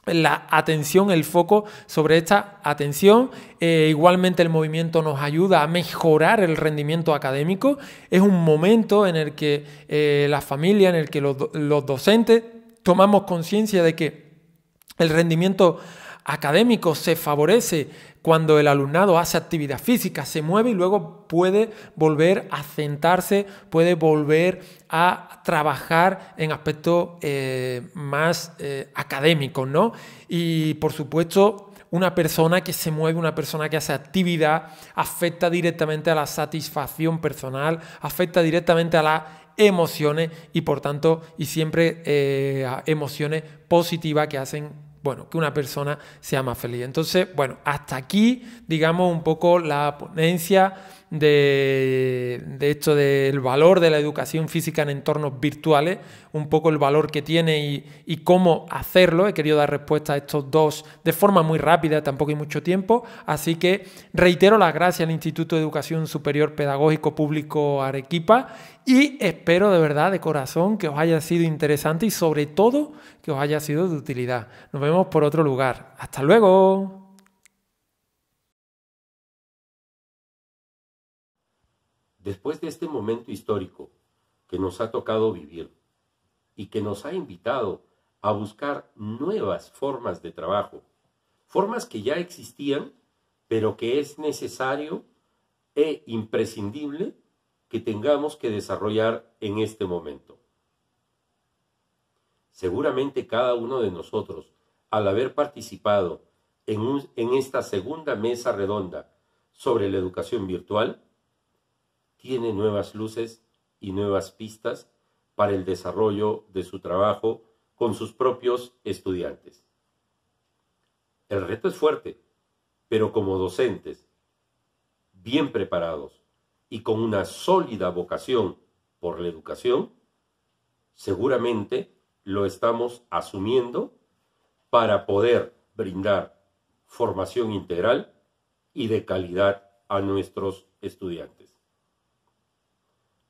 la atención, el foco sobre esta atención. Igualmente el movimiento nos ayuda a mejorar el rendimiento académico. Es un momento en el que la familia, en el que los docentes tomamos conciencia de que el rendimiento académico se favorece cuando el alumnado hace actividad física, se mueve y luego puede volver a sentarse, puede volver a trabajar en aspectos más académicos, ¿no? Y por supuesto, una persona que se mueve, una persona que hace actividad, afecta directamente a la satisfacción personal, afecta directamente a las emociones y por tanto, y siempre a emociones positivas que hacen que una persona sea más feliz. Entonces, hasta aquí, digamos, un poco la ponencia de esto del valor de la educación física en entornos virtuales, un poco el valor que tiene y cómo hacerlo. He querido dar respuesta a estos dos de forma muy rápida, tampoco hay mucho tiempo, así que reitero las gracias al Instituto de Educación Superior Pedagógico Público Arequipa y espero de verdad, de corazón, que os haya sido interesante y sobre todo que os haya sido de utilidad. Nos vemos por otro lugar. ¡Hasta luego! Después de este momento histórico que nos ha tocado vivir y que nos ha invitado a buscar nuevas formas de trabajo, formas que ya existían, pero que es necesario e imprescindible que tengamos que desarrollar en este momento. Seguramente cada uno de nosotros, al haber participado en esta segunda mesa redonda sobre la educación virtual, tiene nuevas luces y nuevas pistas para el desarrollo de su trabajo con sus propios estudiantes. El reto es fuerte, pero como docentes, bien preparados y con una sólida vocación por la educación, seguramente lo estamos asumiendo para poder brindar formación integral y de calidad a nuestros estudiantes.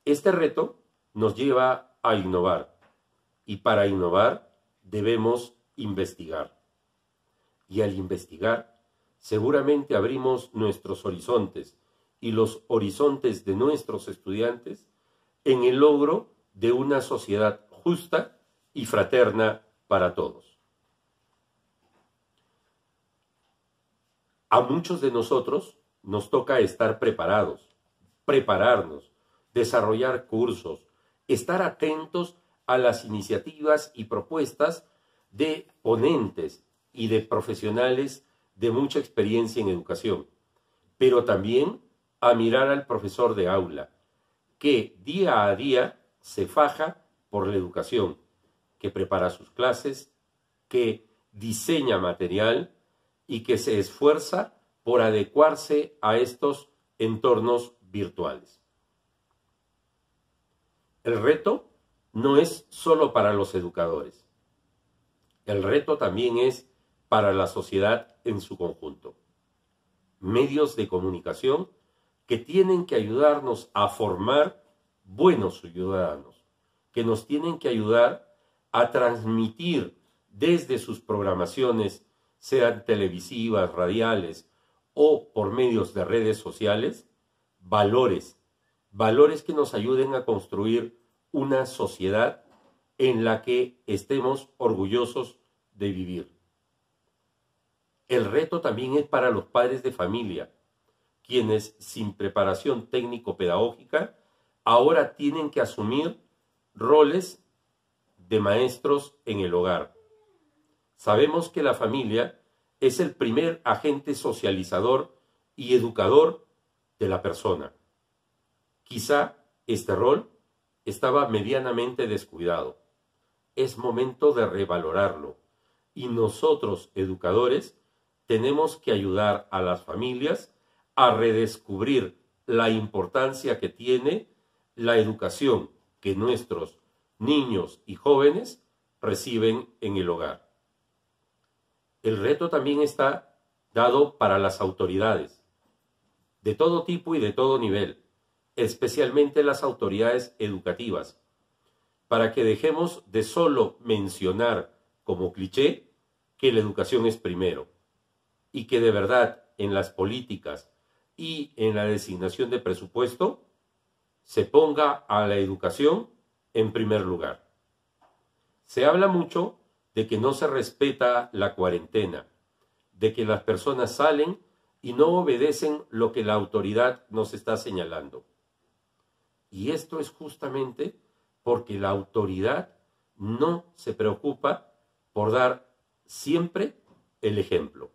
Este reto nos lleva a innovar y para innovar debemos investigar. Y al investigar seguramente abrimos nuestros horizontes y los horizontes de nuestros estudiantes en el logro de una sociedad justa y fraterna para todos. A muchos de nosotros nos toca estar preparados, prepararnos, desarrollar cursos, estar atentos a las iniciativas y propuestas de ponentes y de profesionales de mucha experiencia en educación, pero también a mirar al profesor de aula, que día a día se faja por la educación, que prepara sus clases, que diseña material y que se esfuerza por adecuarse a estos entornos virtuales. El reto no es solo para los educadores. El reto también es para la sociedad en su conjunto. Medios de comunicación que tienen que ayudarnos a formar buenos ciudadanos, que nos tienen que ayudar a transmitir desde sus programaciones, sean televisivas, radiales o por medios de redes sociales, valores que nos ayuden a construir una sociedad en la que estemos orgullosos de vivir. El reto también es para los padres de familia, quienes sin preparación técnico-pedagógica ahora tienen que asumir roles de maestros en el hogar. Sabemos que la familia es el primer agente socializador y educador de la persona. Quizá este rol estaba medianamente descuidado. Es momento de revalorarlo y nosotros, educadores, tenemos que ayudar a las familias a redescubrir la importancia que tiene la educación que nuestros niños y jóvenes reciben en el hogar. El reto también está dado para las autoridades, de todo tipo y de todo nivel, especialmente las autoridades educativas, para que dejemos de solo mencionar como cliché que la educación es primero y que de verdad en las políticas y en la designación de presupuesto se ponga a la educación en primer lugar. Se habla mucho de que no se respeta la cuarentena, de que las personas salen y no obedecen lo que la autoridad nos está señalando. Y esto es justamente porque la autoridad no se preocupa por dar siempre el ejemplo.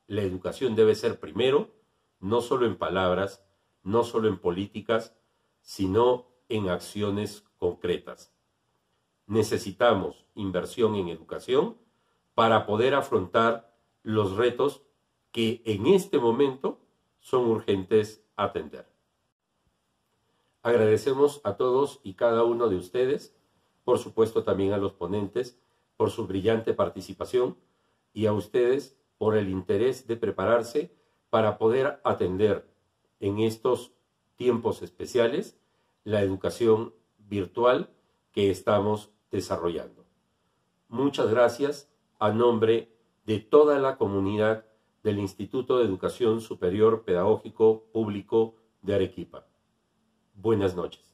La educación debe ser primero, no solo en palabras, no solo en políticas, sino en acciones concretas. Necesitamos inversión en educación para poder afrontar los retos que en este momento son urgentes atender. Agradecemos a todos y cada uno de ustedes, por supuesto también a los ponentes, por su brillante participación y a ustedes por el interés de prepararse para poder atender en estos tiempos especiales la educación virtual que estamos desarrollando. Muchas gracias a nombre de toda la comunidad del Instituto de Educación Superior Pedagógico Público de Arequipa. Buenas noches.